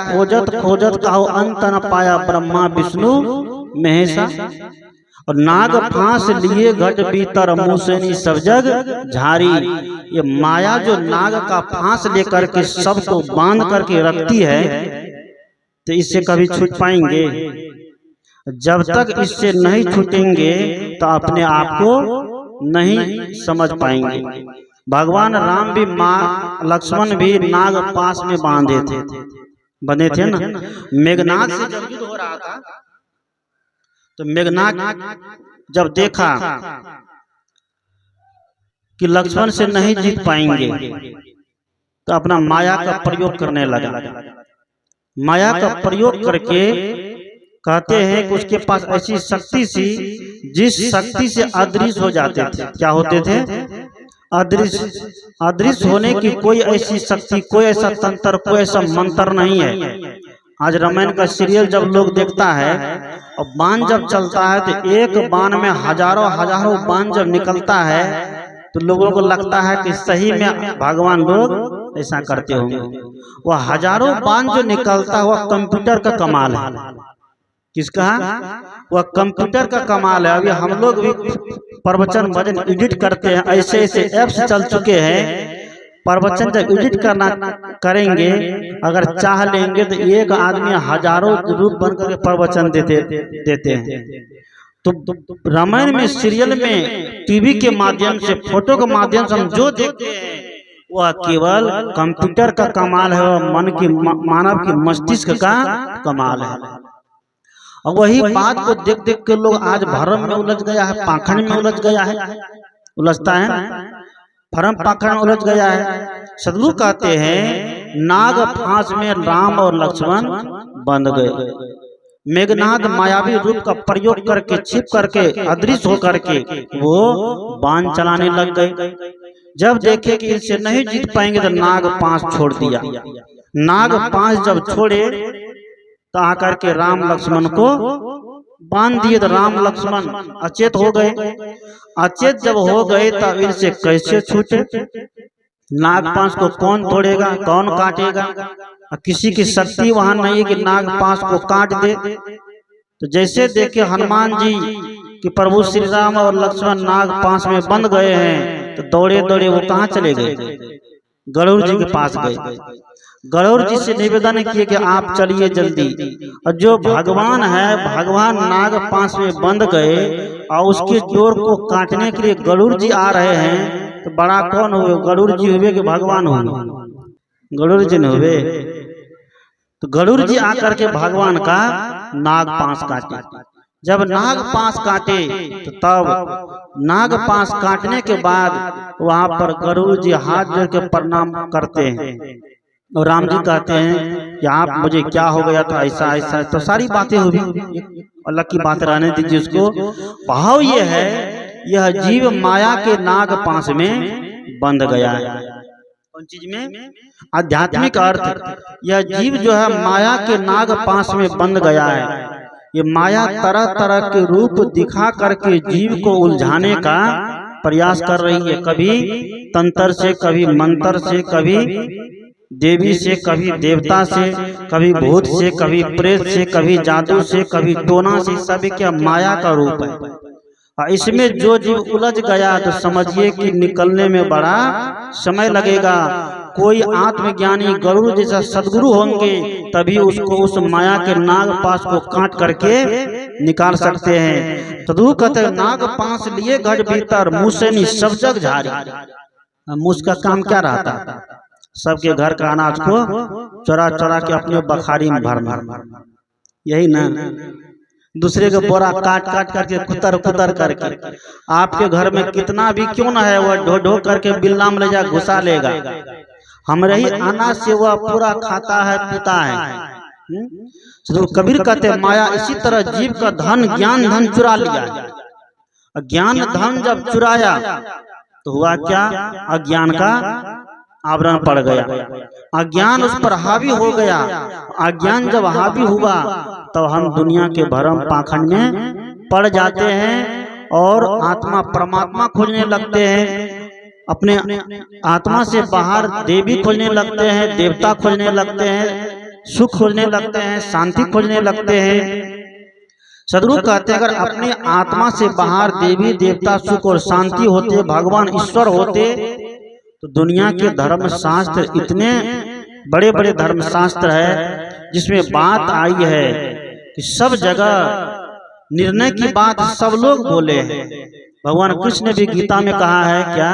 खोजत खोजत कहो अंत न पाया ब्रह्मा विष्णु महेशा, और नाग फांस लिए घट भीतर मुसेनी सब जग झारी। ये माया जो नाग का फांस लेकर के सबको बांध करके रखती है, तो इससे कभी छूट पाएंगे? जब तक इससे नहीं छूटेंगे तो अपने आप को नहीं समझ पाएंगे। भगवान राम भी माँ लक्ष्मण भी नाग पास में बंधे थे ना। मेघनाद से जब युद्ध हो रहा था तो मेघनाद जब देखा कि लक्ष्मण से नहीं जीत पाएंगे तो अपना माया का प्रयोग करने लगा। माया का प्रयोग करके कहते हैं कि उसके पास ऐसी शक्ति सी जिस शक्ति से अदृश्य हो जाते थे। क्या होते थे? अदृश्य। अदृश्य होने की कोई ऐसी शक्ति, कोई ऐसा तंत्र, कोई ऐसा मंत्र नहीं है। आज रामायण का सीरियल जब लोग देखता है और बाण जब चलता है तो एक बाण में हजारों हजारों बाण जब निकलता है तो लोगों को लगता है कि सही में भगवान लोग ऐसा करते होंगे। वह हजारों बाण जो निकलता है वह कंप्यूटर का कमाल है। किसका? वह कंप्यूटर का कमाल है। अभी हम लोग भी प्रवचन भजन एडिट करते हैं, ऐसे ऐसे ऐप्स चल चुके हैं। प्रवचन जब एडिट करना करेंगे, अगर चाह लेंगे तो एक आदमी हजारों रूप बनकर के प्रवचन देते हैं। तो रामायण में, सीरियल में, टीवी के माध्यम से, फोटो के माध्यम से हम जो देखते हैं वह केवल कंप्यूटर का कमाल है और मानव की मस्तिष्क का कमाल है। और वही बात को देख देख के लोग आज भ्रम में उलझ गया है, पाखंड में उलझ गया है, उलझता है, भ्रम पाखंड में उलझ गया है। सदगुरु कहते हैं नाग फांस में राम और लक्ष्मण बंध गए। मेघनाद मायावी रूप का प्रयोग करके, छिप करके, अदृश्य होकर के वो बाण चलाने लग गए। जब देखे कि इनसे नहीं जीत पाएंगे तो नाग पांस छोड़ दिया। नाग पांस जब छोड़े तो आकर के राम लक्ष्मण को बांध दिए तो राम लक्ष्मण अचेत हो गए। अचेत जब हो गए तब इनसे कैसे छूटे? नाग पांस को कौन तोड़ेगा, कौन काटेगा? किसी की शक्ति वहां नहीं है कि नाग पांस को काट दे। तो जैसे देखे हनुमान जी कि प्रभु श्री राम और लक्ष्मण नाग पांस में बंध गए हैं तो दौड़े दौड़े वो कहाँ चले गए? गरुड़ जी के पास गए। गरुड़ जी से निवेदन किए कि आप चलिए जल्दी। और जो भगवान है, भगवान नाग पांस में बंध गए और उसके जोर को काटने के लिए गरुड़ जी आ रहे हैं, तो बड़ा कौन हुए? गरुड़ जी हुए कि भगवान हुए? गरुड़ जी ने हुए। तो गरुड़ जी आकर के भगवान का नाग पांस काटे। जब नाग पांस काटे तो तब नाग पांस काटने के बाद वहां पर गरुड़ जी हाथ जोड़ के प्रणाम करते हैं और राम जी कहते हैं कि आप मुझे क्या हो गया था, ऐसा ऐसा। तो सारी बातें हुई, अल्लाह की बात रहने दीजिए उसको। भाव ये है, यह जीव माया के नाग पांस में बंध गया है। कौन चीज में? आध्यात्मिक अर्थ। यह जीव जो है माया के नाग पांस में बंध गया है। ये माया तरह तरह के रूप दिखा करके जीव को उलझाने का प्रयास कर रही है। कभी तंत्र से, कभी मंत्र से, कभी देवी से, कभी देवता से, कभी भूत से, कभी प्रेत से, कभी जादू से, कभी टोना से। सब क्या माया का रूप है। इसमें जो जीव उलझ गया तो समझिए कि निकलने में बड़ा समय लगेगा। कोई आत्मज्ञानी गरुड़ जैसा सदगुरु होंगे तभी उसको उस माया के नाग पास को काट करके निकाल सकते हैं। सदगुरु कहते हैं नाग पास लिए घट भीतर मुसेनी सब जग झारी। मुझ का काम क्या रहता? सबके घर का अनाज को चोरा चोरा के अपने बखारी में भरना, यही ना। दूसरे के बोरा काट काट करके, कुतर कुतर करके। आपके घर में कितना भी क्यों ना है, वह ढो ढो करके बिल्ला में ले जा घुसा लेगा। हमारे ही अनाज से वह पूरा खाता है, पीता है। तो कबीर कहते हैं माया इसी तरह जीव का धन, ज्ञान धन चुरा लिया। ज्ञान धन जब चुराया तो हुआ क्या? अज्ञान का आवरण पड़ गया। अज्ञान उस पर हावी हो गया। अज्ञान जब हावी हुआ तो हम दुनिया के भरम पाखंड में पड़ जाते हैं और आत्मा परमात्मा खोजने लगते हैं। अपने आत्मा से बाहर देवी खोजने लगते हैं, देवता खोजने लगते हैं, सुख खोजने लगते हैं, शांति खोजने लगते हैं। सदगुरु कहते हैं अगर अपने आत्मा से बाहर देवी देवता सुख और शांति होते, भगवान ईश्वर होते, तो दुनिया के धर्म शास्त्र इतने बड़े बड़े धर्म शास्त्र है जिसमें बात आई है कि सब जगह निर्णय की बात सब लोग बोले हैं। भगवान कृष्ण ने भी गीता में कहा है क्या,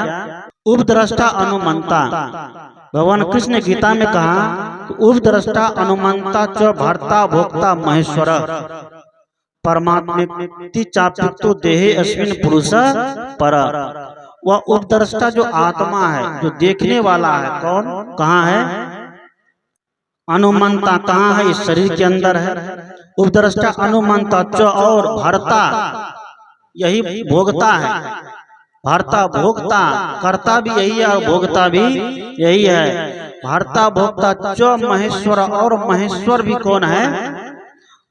उपद्रष्टा अनुमंता। भगवान कृष्ण ने गीता में कहा उपद्रष्टा अनुमंता च भर्ता भोक्ता महेश्वर परमात्मेति चाप्युक्तो देहे अस्मिन् पुरुष पर। वह उपद्रष्टा जो आत्मा है, जो देखने वाला है, कौन कहाँ है, अनुमंता कहाँ है, इस शरीर के अंदर है। उपद्रष्टा अनुमंता च और भर्ता यही भोगता है, भर्ता भोगता, कर्ता भी यही है और भोगता भी यही है। भर्ता भोगता च महेश्वर, और महेश्वर भी कौन है,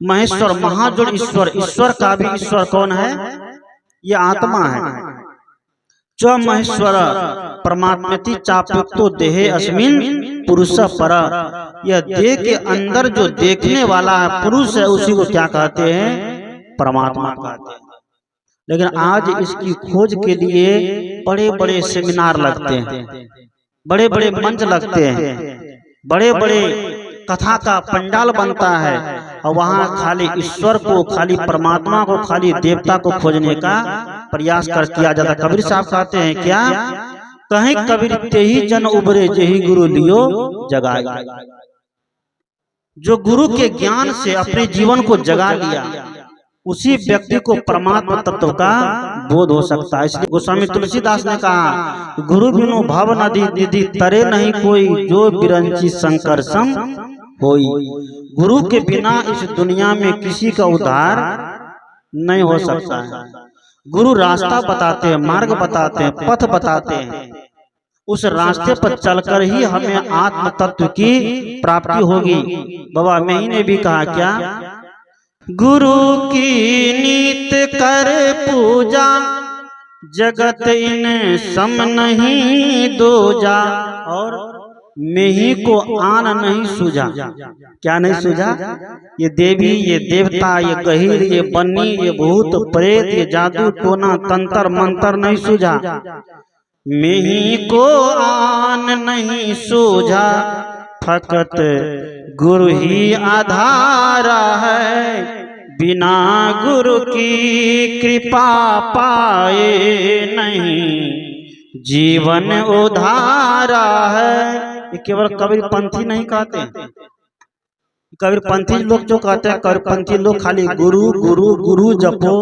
महेश्वर महाजोड़ ईश्वर, ईश्वर का भी ईश्वर कौन है, ये आत्मा है। च महेश्वर परमात्मेति चाप्युक्तो देहे अस्मिन् पुरुष पर। यह देह के अंदर जो देखने वाला है पुरुष है, उसी को क्या कहते हैं, परमात्मा कहते हैं। लेकिन आज इसकी खोज के लिए बड़े बड़े सेमिनार लगते हैं, बड़े बड़े मंच लगते हैं, बड़े बड़े कथा का पंडाल बनता है और वहाँ खाली ईश्वर को, खाली परमात्मा को, खाली देवता को खोजने का प्रयास कर किया जाता। कबीर साहब कहते हैं क्या, कहीं कबीर ते ही जन उबरे जेहि गुरु लियो जगाई। जो गुरु के ज्ञान से अपने जीवन को जगा लिया, उसी व्यक्ति को परमात्मा तत्व का बोध हो सकता है। इसलिए गोस्वामी तुलसीदास ने कहा गुरु बिनु भव नदी निधि तरे नहीं कोई, जो बिरंची शंकर सम होई। गुरु के बिना इस दुनिया में किसी का उद्धार नहीं हो सकता है। गुरु रास्ता बताते हैं, मार्ग बताते हैं, पथ बताते हैं। उस रास्ते पर चलकर ही हमें आत्म तत्व की प्राप्ति होगी। बाबा मही ने भी कहा क्या, गुरु की नीत कर पूजा, जगत इन सम नहीं दूजा। और मेही को आन नहीं सूझा, क्या नहीं सूझा, ये देवी, ये देवता, ये गहीर, ये बन्नी, ये भूत प्रेत, ये जादू टोना तंत्र मंत्र नहीं सूझा। मेही को आन नहीं सूझा, फकत गुरु ही आधारा है। बिना गुरु की कृपा पाए नहीं जीवन उधारा है। ये केवल कबीर पंथी नहीं कहते, कबीर पंथी लोग जो कहते हैं, कबीर पंथी लोग खाली गुरु गुरु गुरु जपो।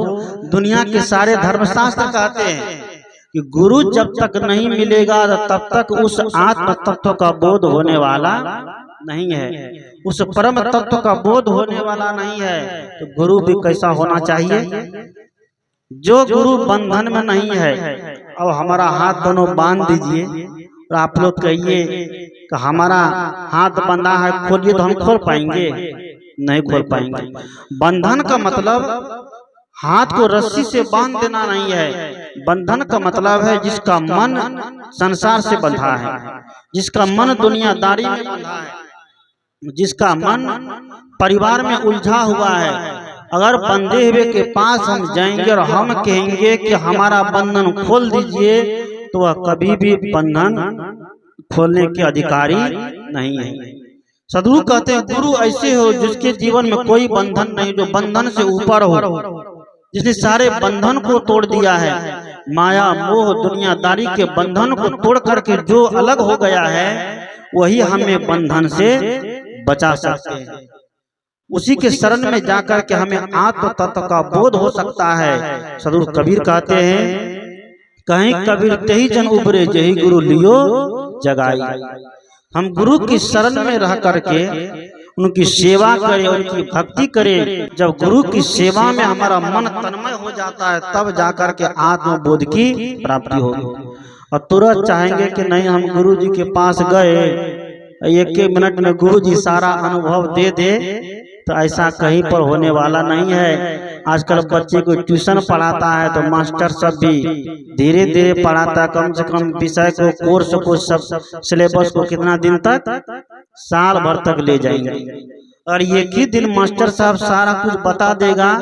दुनिया के सारे धर्मशास्त्र कहते हैं कि गुरु जब तक नहीं मिलेगा तब तक उस आत्म तत्व का बोध होने वाला नहीं है, उस परम तत्व का बोध होने वाला नहीं है। तो गुरु भी कैसा होना चाहिए, जो गुरु बंधन में नहीं है। अब हमारा हाथ दोनों बांध दीजिए और आप लोग कहिए कि हमारा हाथ बंधा है, खोलिए, तो हम खोल पाएंगे, नहीं खोल पाएंगे। बंधन का मतलब हाथ को रस्सी से बांध देना नहीं है। बंधन का मतलब है जिसका मन संसार से बंधा है, जिसका मन दुनियादारी में बंधा है, जिसका मन परिवार में उलझा हुआ है। अगर बंधे हुए के पास हम जाएंगे और हम कहेंगे कि हमारा बंधन खोल दीजिए, तो वह कभी भी बंधन खोलने के अधिकारी नहीं है। सदगुरु कहते हैं गुरु ऐसे हो जिसके जीवन में कोई बंधन नहीं, जो बंधन से ऊपर हो, जिसने सारे बंधन को तोड़ दिया है। माया मोह दुनियादारी के बंधन को तोड़ करके जो अलग हो गया है, वही हमें बंधन से बचा सकते हैं। उसी के शरण में जाकर के हमें आत्म तत्व का बोध हो सकता है। सदगुरु कबीर कहते हैं कहीं कबीर तेही जन उबरे जही गुरु लियो जगाई। हम गुरु की शरण में रह करके उनकी सेवा करें, उनकी भक्ति करें। जब गुरु की सेवा में हमारा मन तन्मय हो जाता है, तब जाकर के आत्मबोध की प्राप्ति होगी। और तुरंत चाहेंगे कि नहीं, हम गुरु जी के पास गए, एक एक मिनट में गुरु जी सारा अनुभव दे दे, तो ऐसा कहीं पर होने वाला नहीं है। आजकल बच्चे को ट्यूशन पढ़ाता है तो मास्टर सब भी धीरे धीरे पढ़ाता है, कम से कम विषय को, कोर्स को, सब सिलेबस को कितना दिन तक, साल भर तक ले जाएंगे। और एक ही दिन मास्टर साहब सारा कुछ बता देगा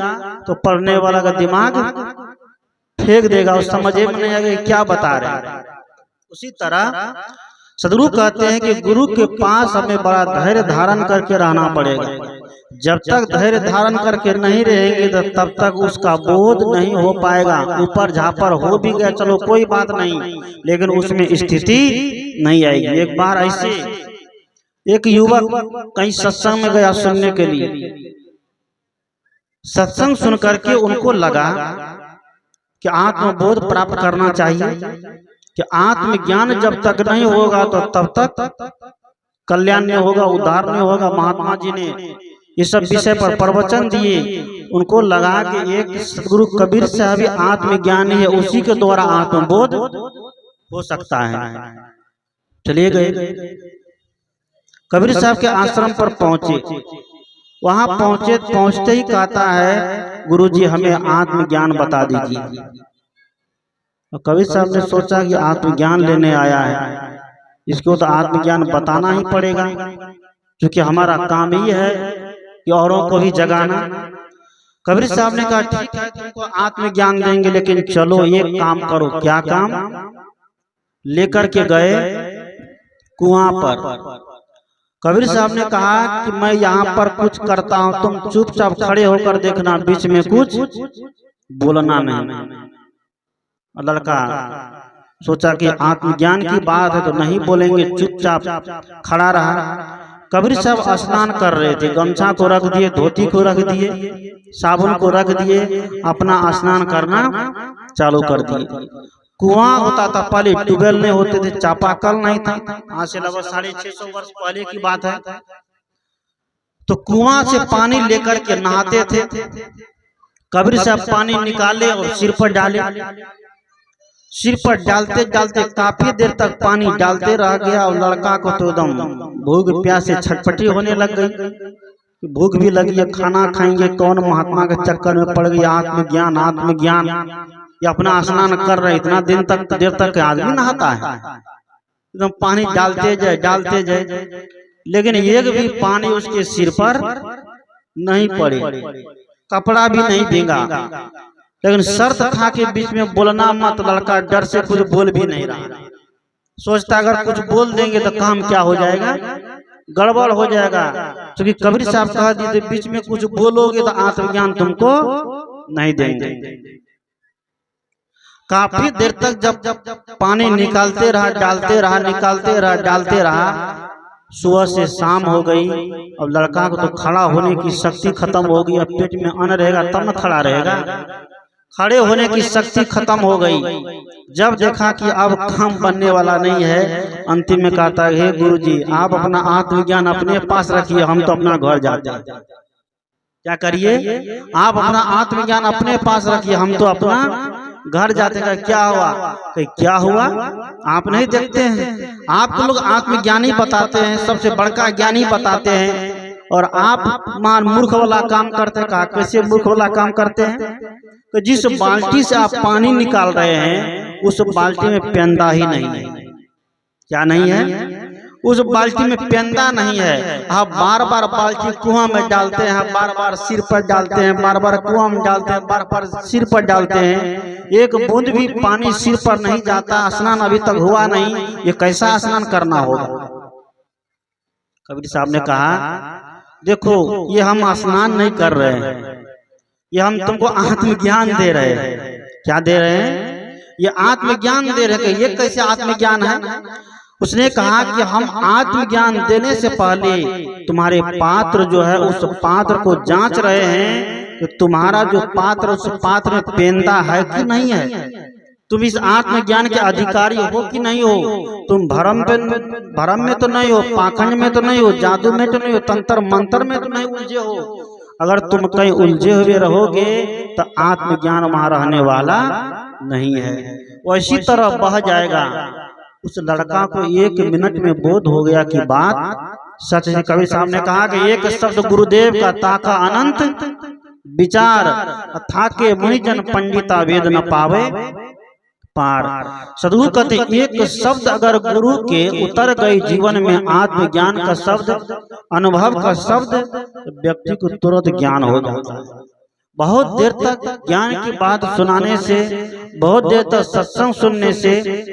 तो पढ़ने वाला का दिमाग फेंक देगा और समझ में नहीं आएगा क्या बता रहे हैं। उसी तरह सदगुरु कहते हैं कि गुरु के पास हमें बड़ा धैर्य धारण करके रहना पड़ेगा। जब तक धैर्य धारण करके नहीं रहेंगे तो तब तक उसका बोध नहीं हो पाएगा। ऊपर झापर हो भी गया चलो कोई बात नहीं, लेकिन उसमें स्थिति नहीं आएगी। एक बार ऐसे एक युवक कहीं सत्संग में गया सुनने के लिए। सत्संग सुन करके उनको लगा कि आत्मबोध प्राप्त करना चाहिए, कि आत्मज्ञान जब तक नहीं होगा तो तब तक कल्याण नहीं होगा, उद्धार नहीं होगा। महात्मा जी ने इस सब विषय पर प्रवचन दिए। उनको लगा कि एक सदगुरु कबीर साहब आत्मज्ञानी है, उसी के द्वारा आत्मबोध हो सकता है। चलिए गए कबीर साहब के आश्रम पर पहुंचे। वहां पहुंचते ही कहता है गुरुजी हमें आत्मज्ञान बता दीजिए। और कबीर साहब ने सोचा कि आत्मज्ञान लेने आया है, इसको तो आत्मज्ञान बताना ही पड़ेगा, क्योंकि हमारा काम ही है कि औरों को भी जगाना। कबीर साहब ने कहा ठीक है तुमको आत्मज्ञान देंगे, लेकिन चलो एक काम करो। क्या काम? लेकर के गए कुआं पर। कबीर साहब ने कहा कि मैं यहाँ पर कुछ करता हूँ, तुम चुपचाप खड़े होकर देखना, बीच में कुछ बोलना नहीं। लड़का सोचा कि आत्मज्ञान की बात है तो नहीं बोलेंगे, चुपचाप खड़ा रहा। कबीर साहब स्नान कर रहे थे, गमछा को रख दिए, धोती को रख दिए, साबुन को रख दिए, अपना स्नान करना चालू कर दिए। कुआं होता था पहले, ट्यूबवेल नहीं होते थे, चापाकल नहीं था, आज से लगभग 650 वर्ष पहले की बात है। तो कुआं से पानी लेकर के नहाते थे। कबीर साहब पानी निकाले और सिर पर डाले। सिर पर डालते डालते काफी देर तक पानी डालते रह गया और लड़का को तो एकदम भूख प्यास से छटपटी होने लग गई। भूख भी लगी है, खाना खाएंगे कौन, महात्मा के चक्कर में पड़ गई। आत्मज्ञान आत्मज्ञान ये अपना स्नान कर रहे, इतना दिन तक देर तक आदमी नहाता है, एकदम पानी डालते जाए, लेकिन एक भी पानी उसके सिर पर नहीं पड़े, कपड़ा भी नहीं भींगा। लेकिन शर्त था कि बीच में बोलना मत। लड़का डर से कुछ बोल भी नहीं रहा, सोचता अगर कुछ बोल देंगे तो काम क्या हो जाएगा, गड़बड़ हो जाएगा। क्योंकि कबीर साहब कह दिए बीच में कुछ बोलोगे तो आत्मज्ञान तुमको नहीं देंगे। काफी देर तक जब पानी निकालते रहा, डालते रहा, निकालते रहा, डालते रहा, सुबह से शाम हो गई। अब लड़का को तो खड़ा होने की शक्ति खत्म हो गई। अब पेट में अन्न रहेगा तब न खड़ा रहेगा, खड़े होने की शक्ति खत्म हो गई। जब देखा कि अब काम बनने वाला नहीं है, अंतिम में कहता है हे गुरुजी आप अपना आत्मज्ञान अपने पास रखिए, हम तो अपना घर जाते हैं। क्या करिए? आप अपना आत्मज्ञान अपने पास रखिए, हम तो अपना घर जाते हैं। क्या हुआ? क्या हुआ? आप नहीं देखते हैं, आपको लोग आत्मज्ञानी बताते हैं, सबसे बड़का ज्ञानी बताते हैं, और आप मान मूर्ख वाला काम करते हैं। कहा कैसे मूर्ख वाला काम करते हैं? तो जिस बाल्टी से आप पानी निकाल रहे हैं उस बाल्टी में पेंदा ही नहीं है। क्या नहीं है? उस बाल्टी में पेंदा नहीं है। आप बार बार बाल्टी कुआं में डालते हैं, बार बार सिर पर डालते हैं, बार बार कुआं में डालते हैं, बार बार सिर पर डालते हैं, एक बूंद भी पानी सिर पर नहीं जाता, स्नान अभी तक हुआ नहीं, ये कैसा स्नान करना होगा? कबीर साहब ने कहा देखो ये हम स्नान नहीं कर रहे हैं, ये हम तुमको आत्मज्ञान दे रहे हैं। क्या दे रहे हैं? ये आत्मज्ञान दे रहे हैं। ये कैसे आत्मज्ञान है? उसने कहा कि हम आत्मज्ञान देने से पहले तुम्हारे पात्र जो है उस पात्र को जांच रहे हैं कि तुम्हारा जो पात्र उस पात्र में पेंदा है कि नहीं है, तुम इस आत्मज्ञान के अधिकारी हो कि नहीं हो, तुम भरम में तो नहीं हो, पाखंड में तो नहीं हो, जादू में तो नहीं हो, तंत्र मंत्र में तो नहीं उलझे हो। अगर तुम कहीं उलझे हुए रहोगे तो आत्मज्ञान वहां रहने वाला नहीं है, वो इसी तरह बह जाएगा। उस लड़का को 1 मिनट में बोध हो गया कि बात सच है। कबीर साहब ने कहा कि एक शब्द गुरुदेव का ताका अनंत विचार, थाके मुनिजन पंडिता वेद न पावे पार। सदगुरु कहते एक शब्द अगर गुरु के उतर गए जीवन में, आत्मज्ञान का शब्द, अनुभव का शब्द, व्यक्ति को तुरंत ज्ञान हो जाता है। बहुत देर तक ज्ञान की बात सुनाने से, बहुत देर तक सत्संग सुनने से,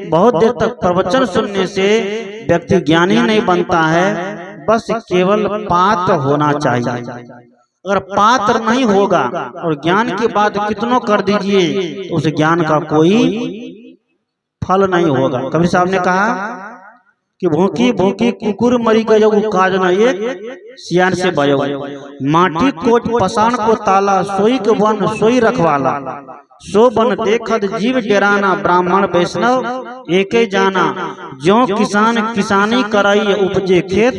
बहुत देर तक प्रवचन सुनने से व्यक्ति ज्ञानी नहीं बनता है। बस केवल पात्र होना चाहिए। अगर पात्र नहीं होगा और ज्ञान की बात कितनों कर दीजिए तो उस ज्ञान का कोई फल नहीं होगा। कबीर साहब ने कहा कि भूखी भूखी कुकुर मरी गयो काज न एक सियान से भयो, माटी कोट पसान को ताला, सोई के वन सोई रखवाला, सो बन देखत जीव डेराना, ब्राह्मण वैष्णव एके जाना, ज्यों किसान किसानी कराई, उपजे खेत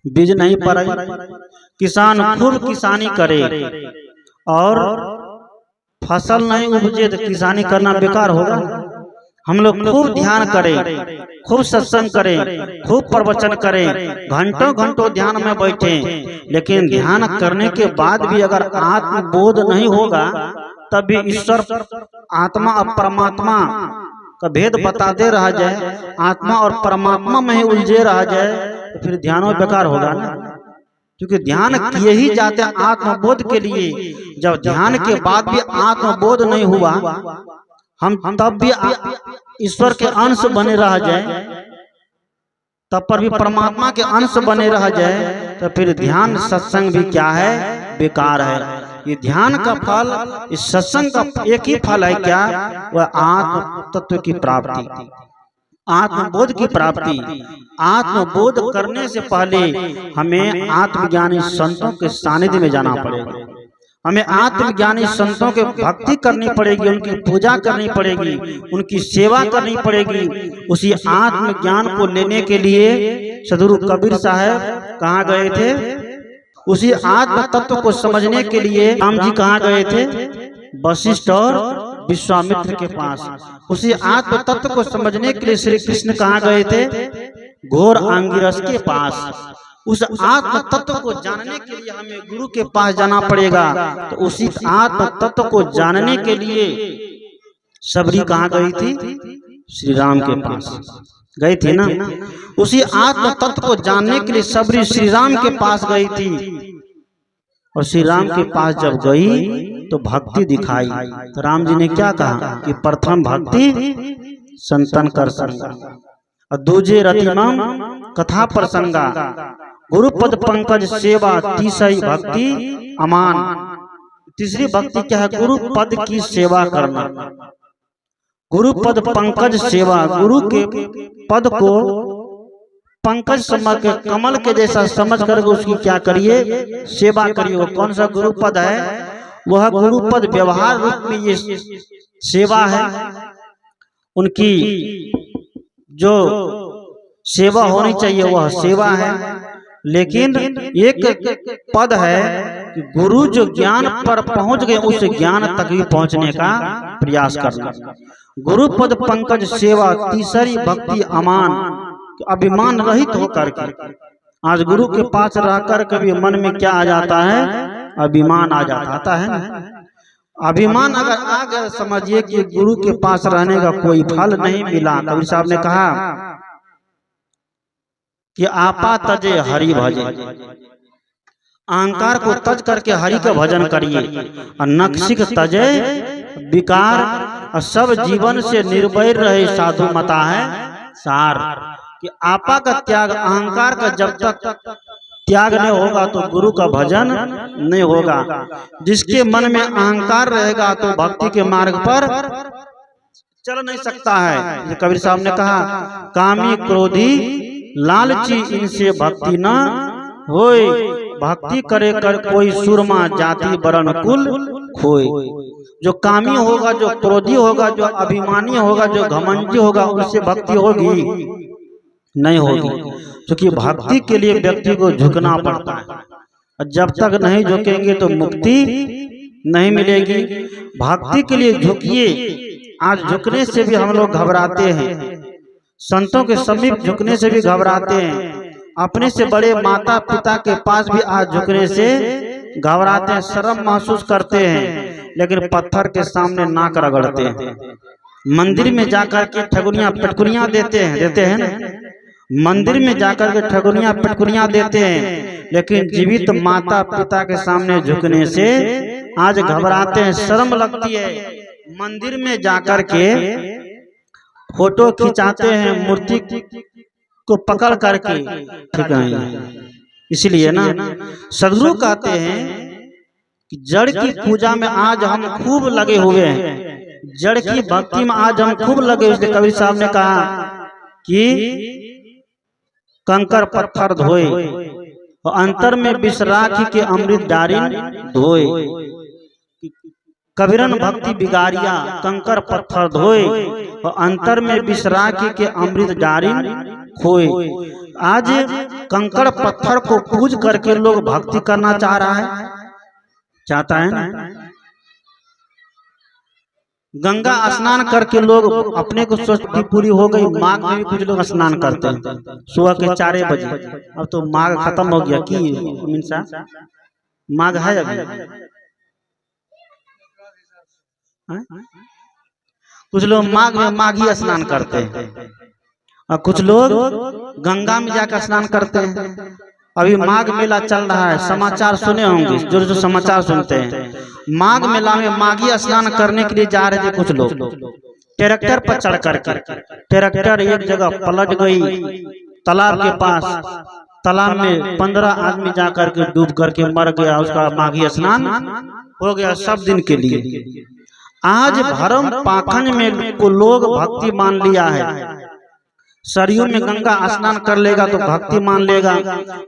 बीज नहीं पड़ाई। किसान खूब किसानी करे और फसल नहीं उपजे तो किसानी करना बेकार होगा। हम लोग खूब ध्यान करें, खूब सत्संग करें, खूब प्रवचन करें, घंटों घंटों ध्यान में बैठे, लेकिन ध्यान करने के बाद भी अगर आत्मबोध नहीं होगा, तब भी ईश्वर आत्मा और परमात्मा का भेद बताते रह जाए, आत्मा और परमात्मा में ही उलझे रह जाए, तो फिर ध्यानों बेकार होगा ना। क्योंकि ध्यान किए ही जाते हैं आत्मबोध के लिए। जब ध्यान के बाद भी आत्मबोध नहीं हुआ, हम तब भी ईश्वर के अंश बने रह जाए, तब पर भी परमात्मा के अंश बने रह जाए, तो फिर ध्यान सत्संग भी क्या है, बेकार है। ये ध्यान का फल, इस सत्संग का एक ही फल है, क्या? वह आत्म तत्व की प्राप्ति, आत्मबोध की प्राप्ति। आत्मबोध करने से पहले हमें आत्मज्ञानी संतों के सानिध्य में जाना पड़ेगा। हमें आत्मज्ञानी संतों के भक्ति करनी पड़ेगी, उनकी पूजा करनी पड़ेगी, उनकी सेवा करनी पड़ेगी। उसी आत्मज्ञान को लेने के लिए सदगुरु कबीर साहब कहाँ गए थे? उसी आत्म तत्व को समझने के लिए राम जी कहाँ गए थे? वशिष्ठ और विश्वामित्र के पास। उसी आत्म तत्व को समझने के लिए श्री कृष्ण कहाँ गए थे? घोर आंगिरस के पास। उस आत्म तत्व को जानने के लिए हमें गुरु के पास जाना पड़ेगा। तो उसी आत्म तत्व को जानने के लिए सबरी कहाँ गई थी? श्री राम के पास गई थी ना। उसी आत्म तत्व को जानने के लिए सबरी श्री राम के पास गई थी। और श्री राम के पास जब गई तो भक्ति दिखाई। तो राम जी ने क्या कहा कि प्रथम भक्ति संतन कर संगा, और दूजे रतिमम कथा प्रसंगा, गुरुपद पंकज सेवा, तीसरी भक्ति अमान। तीसरी भक्ति क्या है? गुरु पद की सेवा करना। गुरुपद पंकज सेवा, गुरु के पद को पंकज समझ के, कमल के जैसा समझ कर उसकी क्या करिए? सेवा करिए। वो कौन सा गुरुपद है? वह गुरुपद व्यवहार रूप में ये सेवा है। उनकी जो सेवा होनी चाहिए वह सेवा है। लेकिन एक पद है कि गुरु जो ज्ञान पर पहुंच गए उस ज्ञान तक भी पहुंचने का प्रयास करना। गुरुपद पंकज सेवा, तीसरी भक्ति अमान, अभिमान रहित होकर के। आज गुरु के पास रहकर कभी मन में क्या आ जाता है? अभिमान आ जाता है ना। अभिमान अगर आ गया समझिए कि गुरु के पास रहने का कोई फल नहीं मिला। कबीर साहब ने कहा कि आपा तजे हरि भजे, अहंकार को तज करके हरि का भजन करिए। और नक्सिक तजे विकार, और सब जीवन से निर्भय रहे, साधु मता है सार। कि आपा का त्याग, अहंकार का जब तक त्याग नहीं होगा तो गुरु का भजन नहीं होगा। जिसके मन में अहंकार रहेगा तो भक्ति के मार्ग पर चल नहीं सकता है। ये कबीर साहब ने कहा, कामी क्रोधी लालची इनसे भक्ति न होए, भक्ति करे कर कोई सुरमा, जाति वर्ण कुल खोए। जो कामी होगा, जो क्रोधी होगा, जो अभिमानी होगा, जो घमंडी होगा, उससे भक्ति होगी नहीं होगी। क्योंकि भक्ति के लिए व्यक्ति को झुकना पड़ता है, और जब तक नहीं झुकेंगे तो मुक्ति नहीं मिलेगी। भक्ति के लिए झुकिए। आज झुकने से भी हम लोग घबराते हैं, संतों के समीप झुकने से भी घबराते हैं। अपने से बड़े माता पिता के पास भी आज झुकने से घबराते हैं, शर्म महसूस करते हैं, लेकिन पत्थर के सामने नाक रगड़ते हैं। मंदिर में जाकर के ठगुनियां पिटकुनियां देते हैं ना, मंदिर में जाकर के ठगुनियां पिटकुनियां देते हैं, लेकिन जीवित माता पिता के सामने झुकने से आज घबराते हैं, शर्म लगती है। मंदिर में जाकर के फोटो खिंचाते हैं मूर्ति को पकड़ करके, ठीक है। इसलिए ना सदगुरु कहते हैं कि जड़ की पूजा में आज हम खूब लगे हुए हैं, जड़ की भक्ति में आज हम खूब लगे हुए। इसलिए कबीर साहब ने कहा कि कंकर पत्थर धोए और अंतर में विष राखी के अमृत डारिन धोए। कबीरन भक्ति बिगाड़िया कंकर पत्थर धोए और अंतर में विष राखी के अमृत डारिन खोए। आज कंकड़ पत्थर को पूज करके लोग भक्ति करना चाहता है ना। गंगा स्नान करके लोग अपने को सोचती पूरी हो गई। माघ में भी कुछ लोग स्नान करते हैं सुबह के 4 बजे। अब तो माघ खत्म हो गया कि मीन माघ है अभी। कुछ लोग माघ में माघी स्नान करते हैं और कुछ लोग गंगा में जाकर स्नान करते हैं। अभी माघ मेला चल रहा है, समाचार सुने होंगे, जो समाचार सुनते हैं। माघ मेला में माघी स्नान करने के लिए जा रहे थे कुछ लोग, ट्रैक्टर पर चढ़ करके। ट्रैक्टर एक जगह पलट गई तालाब के पास। तालाब में 15 आदमी जाकर के डूब करके मर गया। उसका माघी स्नान हो गया सब दिन के लिए। आज भरम पाखंड में को लोग भक्ति मान लिया है। सरयू में गंगा स्नान कर लेगा तो भक्ति मान लेगा,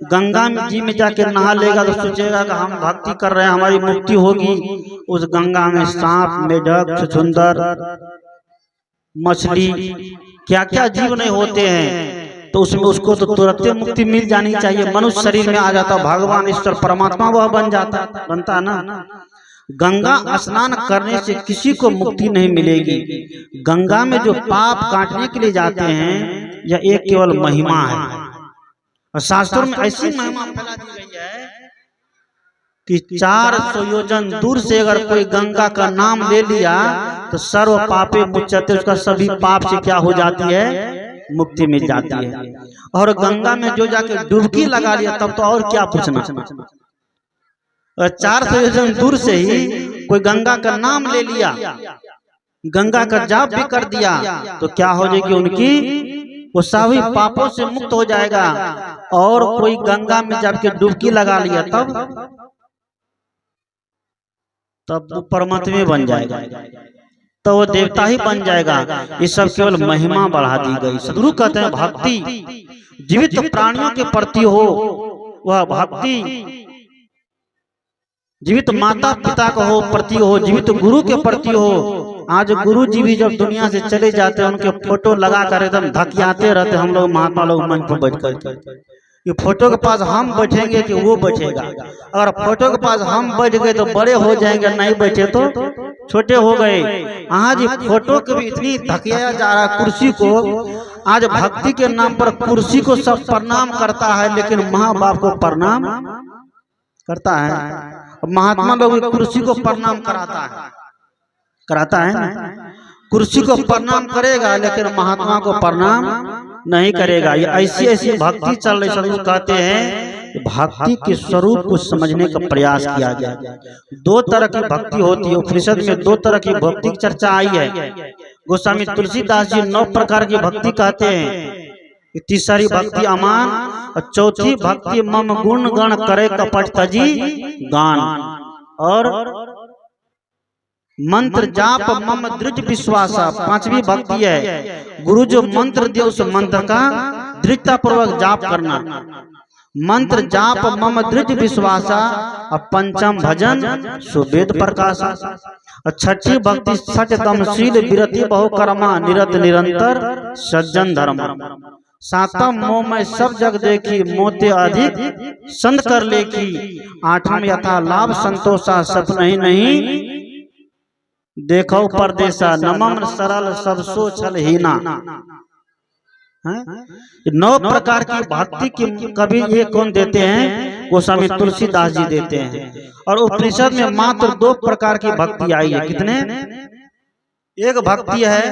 गंगा में जी में जाके नहा लेगा तो सोचेगा कि हम भक्ति कर रहे हैं, हमारी मुक्ति होगी। उस गंगा में सांप, मेढक, छुछुंदर, मछली, क्या क्या जीव नहीं होते हैं, तो उसमें उसको तो तुरंत मुक्ति मिल जानी चाहिए। मनुष्य शरीर में आ जाता, भगवान ईश्वर परमात्मा वह बनता ना। गंगा स्नान करने से किसी को मुक्ति नहीं मिलेगी। गंगा में जो पाप काटने के लिए जाते हैं, यह एक केवल महिमा है। और शास्त्रों में ऐसी महिमा फैला दी गई है कि 400 योजन दूर से अगर कोई गंगा का नाम ले लिया तो सर्व पापे मुच्यते, उसका सभी पाप से क्या हो जाती है, मुक्ति मिल जाती है। और गंगा में जो जाके डुबकी लगा लिया तब तो और क्या पूछना। 400 योजन दूर से ही कोई गंगा का नाम ले लिया, गंगा का जाप भी कर दिया तो क्या हो जाएगी उनकी, वो सभी पापों से मुक्त हो जाएगा। और कोई गंगा में जाके डुबकी लगा लिया तब वो परमात्मा बन जाएगा, तो वो देवता ही बन जाएगा। ये सब केवल महिमा बढ़ा दी गई। सदगुरु कहते हैं भक्ति जीवित प्राणियों के प्रति हो, वह भक्ति जीवित माता पिता का हो प्रति हो, जीवित गुरु के प्रति हो। आज गुरु जी भी जब दुनिया से चले जाते हैं उनके फोटो लगा कर एकदम धकियाते रहते हम लोग, महात्मा लोग मन पर बैठ कर। ये फोटो के पास हम बैठेंगे कि वो बैठेगा? अगर फोटो के पास हम बैठ गए तो बड़े हो जाएंगे, नहीं बैठे तो छोटे हो गए। आज फोटो को भी इतनी धकियाया जा रहा है, कुर्सी को। आज भक्ति के नाम पर कुर्सी को सब प्रणाम करता है, लेकिन माँ बाप को प्रणाम करता है। महात्मा लोग कुर्सी को प्रणाम कराता है ना। कुर्सी को प्रणाम करेगा लेकिन महात्मा को प्रणाम नहीं करेगा। ये ऐसी भक्ति चल रही। सदगुरु कहते हैं भक्ति के स्वरूप को समझने का प्रयास किया गया। 2 तरह की भक्ति होती है। उपनिषद में 2 तरह की भक्ति की चर्चा आई है। गोस्वामी तुलसीदास जी 9 प्रकार की भक्ति कहते हैं। तीसरी भक्ति अमान और चौथी भक्ति मम गुण गण करे कपट तजी गान। और मंत्र जाप मम दृढ़ विश्वासा 5वीं भक्ति है। गुरु जो मंत्र दे उस मंत्र का दृढ़ता पूर्वक जाप करना। मंत्र जाप मम दृढ़ विश्वासा और 5म भजन सुवेद प्रकाशा। और 6ठी भक्ति सत्यतमशील विरति बहु कर्मा निरत निरंतर सज्जन धर्म। 7म मोह में सब जग देखी मोते अधिक संत कर लेखी। 8म यथा लाभ संतोषा सपन ही नहीं देखो परदेसा। नमम सरल सब सो छल हीना। 9 प्रकार की भक्ति की कभी ये कौन देते हैं? गोस्वामी तुलसीदास जी देते हैं। और उपनिषद में मात्र 2 प्रकार की भक्ति आई है। कितने? एक भक्ति है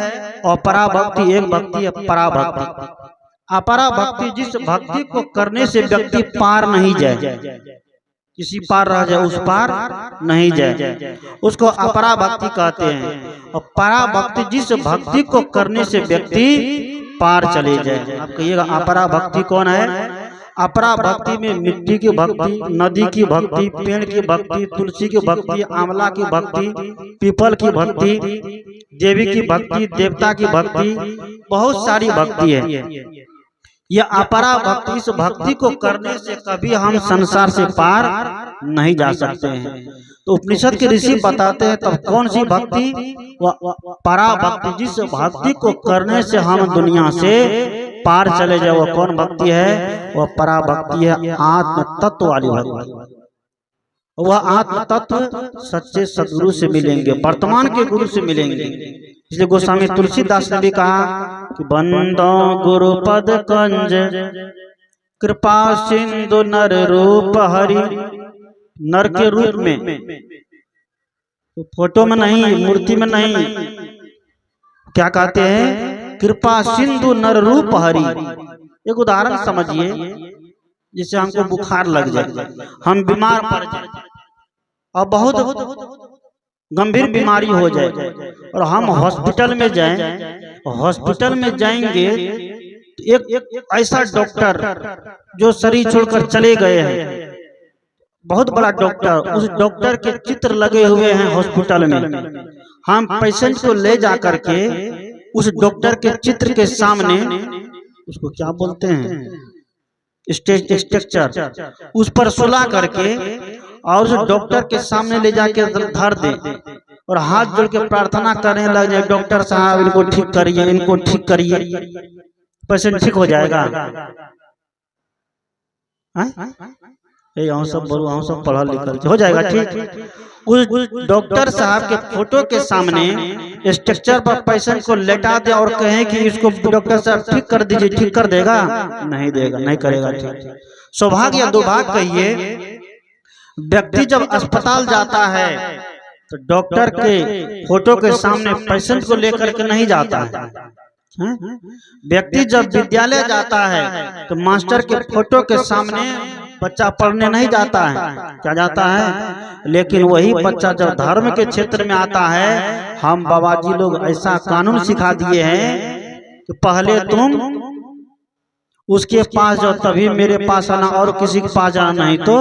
अपरा भक्ति, एक भक्ति है परा भक्ति। अपरा भक्ति जिस भक्ति को करने से व्यक्ति पार नहीं जाए, किसी पार रह जाए उस पार नहीं जाए, उसको अपरा भक्ति कहते हैं। और परा भक्ति जिस भक्ति को करने से व्यक्ति पार चले जाए। आप कहिएगा अपरा भक्ति कौन है? अपरा भक्ति में मिट्टी की भक्ति, नदी की भक्ति, पेड़ की भक्ति, तुलसी की भक्ति, आंवला की भक्ति, पीपल की भक्ति, देवी की भक्ति, देवता की भक्ति, बहुत सारी भक्ति है। यह अपरा भक्ति, इस भक्ति को करने से कभी हम संसार से पार नहीं जा सकते हैं। तो उपनिषद के ऋषि बताते हैं तब कौन सी भक्ति? वह परा भक्ति, जिस भक्ति को करने से हम दुनिया से पार चले जाए, वह कौन भक्ति है? वह परा भक्ति है, आत्म तत्व वाली भक्ति। वह आत्म तत्व सच्चे सदगुरु से मिलेंगे, वर्तमान के गुरु से मिलेंगे। इसलिए गोस्वामी तुलसीदास ने भी कहा कि बंदो गुरुपद कंज कृपा सिंधु नर रूप हरि। नर के रूप में, फोटो में नहीं, मूर्ति में नहीं, क्या कहते हैं? कृपा सिंधु नर रूप हरि। एक उदाहरण समझिए, जिससे हमको बुखार लग जाए, हम बीमार पड़ जाए और बहुत गंभीर बीमारी हो जाए और हम हॉस्पिटल में जाएं, हॉस्पिटल में जाएंगे तो एक ऐसा डॉक्टर जो शरीर छोड़कर चले गए हैं, बहुत बड़ा डॉक्टर, उस डॉक्टर के चित्र लगे हुए हैं हॉस्पिटल में। हम पेशेंट को ले जा करके उस डॉक्टर के चित्र के सामने, उसको क्या बोलते हैं, स्ट्रक्चर, उस पर सुला करके और उस डॉक्टर के सामने ले जाके धर दे और हाथ जोड़ के प्रार्थना करने लग जाए, डॉक्टर साहब इनको ठीक करिए, इनको ठीक करिए, पेशेंट ठीक हो जाएगा। हम सब बोलो, हम सब पढ़ा लिखा, हो जाएगा ठीक। उस डॉक्टर साहब के फोटो के सामने स्ट्रक्चर पर पेशेंट को लेटा दे और कहें कि इसको डॉक्टर साहब ठीक कर दीजिए, ठीक कर देगा? नहीं देगा, नहीं करेगा ठीक। सौभाग्य या दुर्भाग्य कहिए, व्यक्ति जब अस्पताल जाता है तो डॉक्टर के फोटो के सामने पेशेंट को लेकर के नहीं जाता है। व्यक्ति जब विद्यालय जाता है तो मास्टर के फोटो के सामने बच्चा पढ़ने नहीं जाता है, क्या जाता है? लेकिन वही बच्चा जब धर्म के क्षेत्र में आता है, हम बाबा जी लोग ऐसा कानून सिखा दिए हैं कि पहले तुम उसके पास जाओ तभी मेरे पास आना, और किसी के पास जाना नहीं तो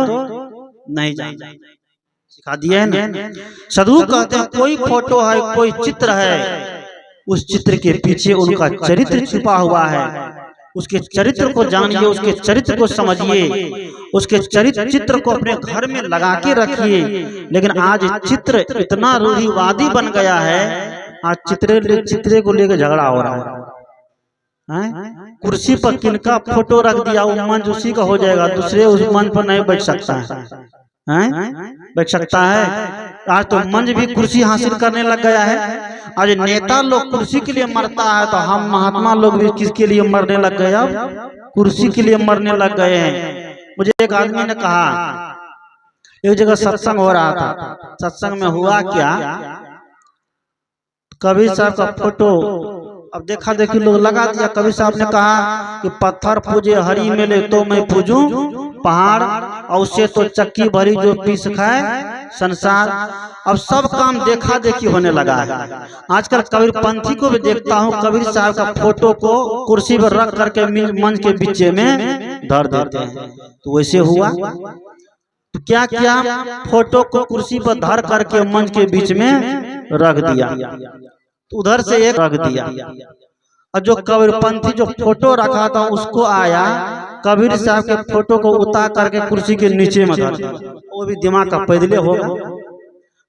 नहीं जाना, सिखा दिए हैं। साधु कहते हैं कोई फोटो है, कोई चित्र है, उस चित्र के पीछे उनका चरित्र छुपा हुआ है। उसके चरित्र को जानिए, उसके चरित्र को समझिए, उसके चित्र को अपने घर में लगा के रखिए। लेकिन आज चित्र इतना रूढ़िवादी बन गया है, आज चित्रे को लेकर झगड़ा हो रहा है। कुर्सी पर किनका फोटो रख दिया, वो मंच उसी का हो जाएगा, दूसरे उस मंच पर नहीं बैठ सकता है, बैठ सकता है। आज तो मंच भी कुर्सी हासिल करने लग गया है। आज नेता लोग कुर्सी के लिए मरता है, तो हम महात्मा लोग भी किसके लिए मरने लग गए? अब कुर्सी के लिए मरने लग गए हैं। मुझे एक आदमी ने कहा, एक जगह सत्संग हो रहा था, सत्संग में हुआ क्या, कबीर साहब का फोटो अब देखा देखी लोग लगा दिया। कबीर साहब ने कहा कि पत्थर पूजे हरी मिले तो मैं पूजूं पहाड़, और उससे तो चक्की भरी जो पीस खाए संसार। अब सब काम देखा देखी होने लगा है। आजकल कबीर पंथी को भी देखता हूँ, कबीर साहब का फोटो को कुर्सी पर रख करके मंच के बीच में धर देते हैं। तो वैसे हुआ तो क्या किया, फोटो को कुर्सी पर धर करके मंच के बीच में रख दिया, उधर से एक रख दिया, और जो कबीरपंथी जो फोटो रखा था उसको आया कबीर साहब के फोटो को उतार करके कुर्सी के नीचे में धर दिया। वो भी दिमाग का पैदले होगा।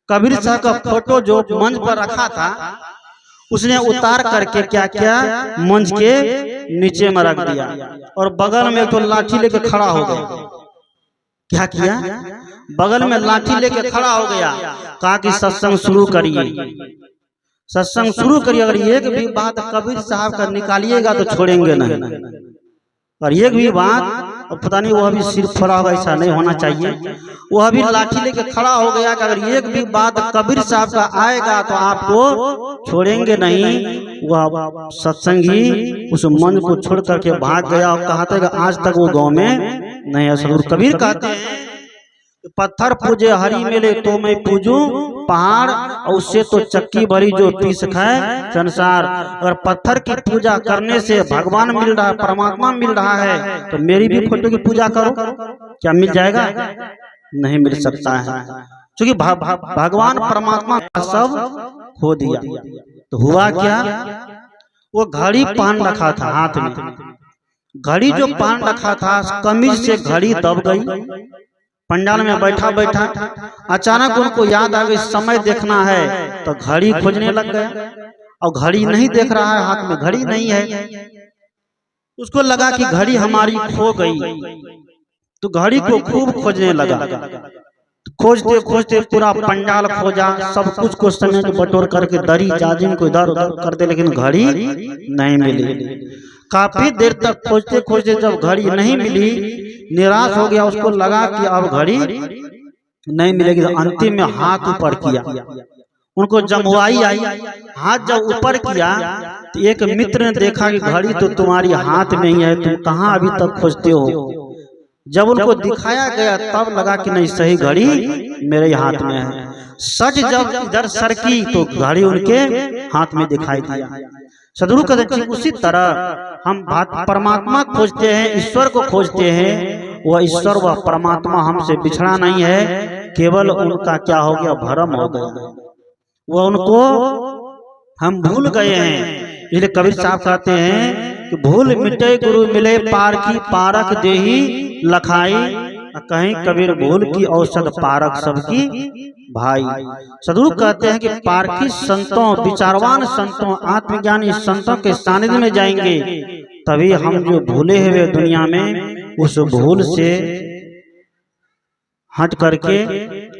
कबीर साहब का फोटो जो मंच पर रखा था उसने उतार करके क्या किया, मंच के नीचे में रख दिया, और बगल में तो लाठी लेके खड़ा हो गया। क्या किया, बगल में लाठी लेके खड़ा हो गया, कहा कि सत्संग शुरू करिए। सत्संग शुरू करिए, अगर एक भी बात कबीर साहब का निकालिएगा तो छोड़ेंगे नहीं। और एक भी बात, और पता नहीं वो अभी सिर फोड़ा होगा, ऐसा नहीं होना चाहिए। वो अभी लाठी लेके खड़ा हो गया कि अगर एक भी बात कबीर साहब का आएगा तो आपको छोड़ेंगे नहीं। वह सत्संगी उस मन को छोड़ करके भाग गया और कहा था कि आज तक वो गांव में नहीं है। सदगुरु कबीर कहते हैं पत्थर पूजे हरि मिले तो मैं पूजूं पहाड़, और उससे तो चक्की भरी जो पीस खाए संसार। अगर पत्थर की पूजा करने से भगवान मिल रहा है, परमात्मा मिल रहा है, तो मेरी भी फोटो की पूजा करो, क्या मिल जाएगा? नहीं मिल सकता है, क्योंकि भगवान परमात्मा सब खो दिया। तो हुआ क्या, वो घड़ी पहन रखा था हाथ में, घड़ी जो पहन रखा था कमीज से घड़ी दब गई। पंडाल में बैठा बैठा अचानक उनको याद आ गई समय देखना है, तो घड़ी खोजने लग गए और घड़ी नहीं देख रहा है, हाथ में घड़ी नहीं है। उसको लगा कि घड़ी हमारी खो गई, तो घड़ी को खूब खोजने लगा। खोजते खोजते पूरा पंडाल खोजा, सब कुछ को समेट बटोर करके दरी जाजिम को इधर उधर कर दे, लेकिन घड़ी नहीं मिली। काफी देर तक खोजते खोजते जब घड़ी नहीं मिली, निराश हो गया। उसको लगा कि अब घड़ी नहीं मिलेगी, तो अंतिम में हाथ ऊपर किया। उनको जमुआई आई, हाथ जब ऊपर किया तो एक मित्र ने देखा कि घड़ी तो तुम्हारी हाथ में ही है, तुम कहाँ अभी तक खोजते हो। जब उनको दिखाया गया तब लगा कि नहीं, सही घड़ी मेरे हाथ में है। सच जब इधर सरकी तो घड़ी उनके हाथ में दिखाई दिया। सदगुरु कहते हैं उसी तरह हम परमात्मा खोजते हैं, ईश्वर को खोजते हैं, वह ईश्वर व परमात्मा हमसे बिछड़ा नहीं है, केवल उनका क्या हो गया, भ्रम हो गया। वह उनको हम भूल गए हैं। इसलिए कबीर साहब कहते हैं कि भूल मिटे गुरु मिले पार की पारक देही लखाई, कहीं कबीर भूल की औषध पारक सबकी भाई। सदगुरु कहते हैं कि पारखी संतों, विचारवान संतों, आत्मज्ञानी संतों के सानिध्य में जाएंगे, तभी हम जो भूले हुए दुनिया में उस भूल से हट करके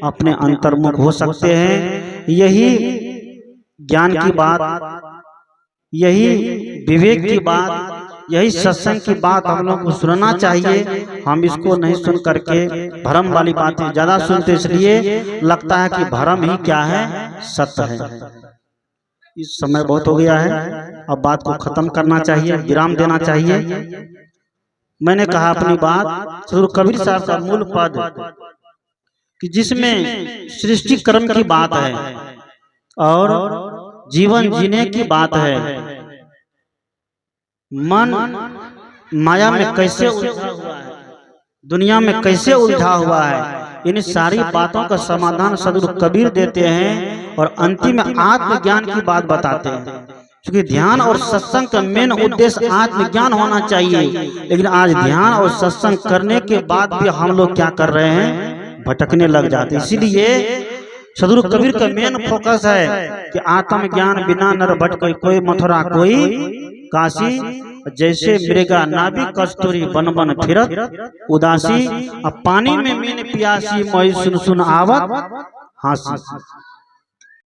अपने अंतर्मुख हो सकते हैं। यही ज्ञान की बात, यही विवेक की बात, यही सत्संग की बात हम लोग को सुनना चाहिए। हम इसको नहीं सुन करके भ्रम वाली बातें ज्यादा सुनते, इसलिए लगता है कि भ्रम ही क्या है, सत्य है। इस समय बहुत हो गया है, अब बात को खत्म करना चाहिए, विराम देना चाहिए। मैंने कहा अपनी बात, सदगुरु कबीर साहब का मूल पद कि जिसमें सृष्टि कर्म की बात है और जीवन जीने की बात है, मन माया में कैसे उलझा हुआ है, दुनिया में कैसे उलझा हुआ है, इन सारी बातों का समाधान सदगुरु कबीर देते हैं और अंतिम में आत्मज्ञान की बात बताते हैं। क्योंकि ध्यान और सत्संग का मेन उद्देश्य आत्मज्ञान होना चाहिए, लेकिन आज ध्यान और सत्संग करने के बाद भी हम लोग क्या कर रहे हैं, भटकने लग जाते। इसीलिए सदगुरु कबीर का मेन फोकस है कि आत्मज्ञान बिना नर भटके कोई मथुरा कोई काशी, जैसे मृगा नाभि कस्तूरी बन बन फिरत उदासी, अब पानी में मीन प्यासी, मई सुन सुन आवत हासी।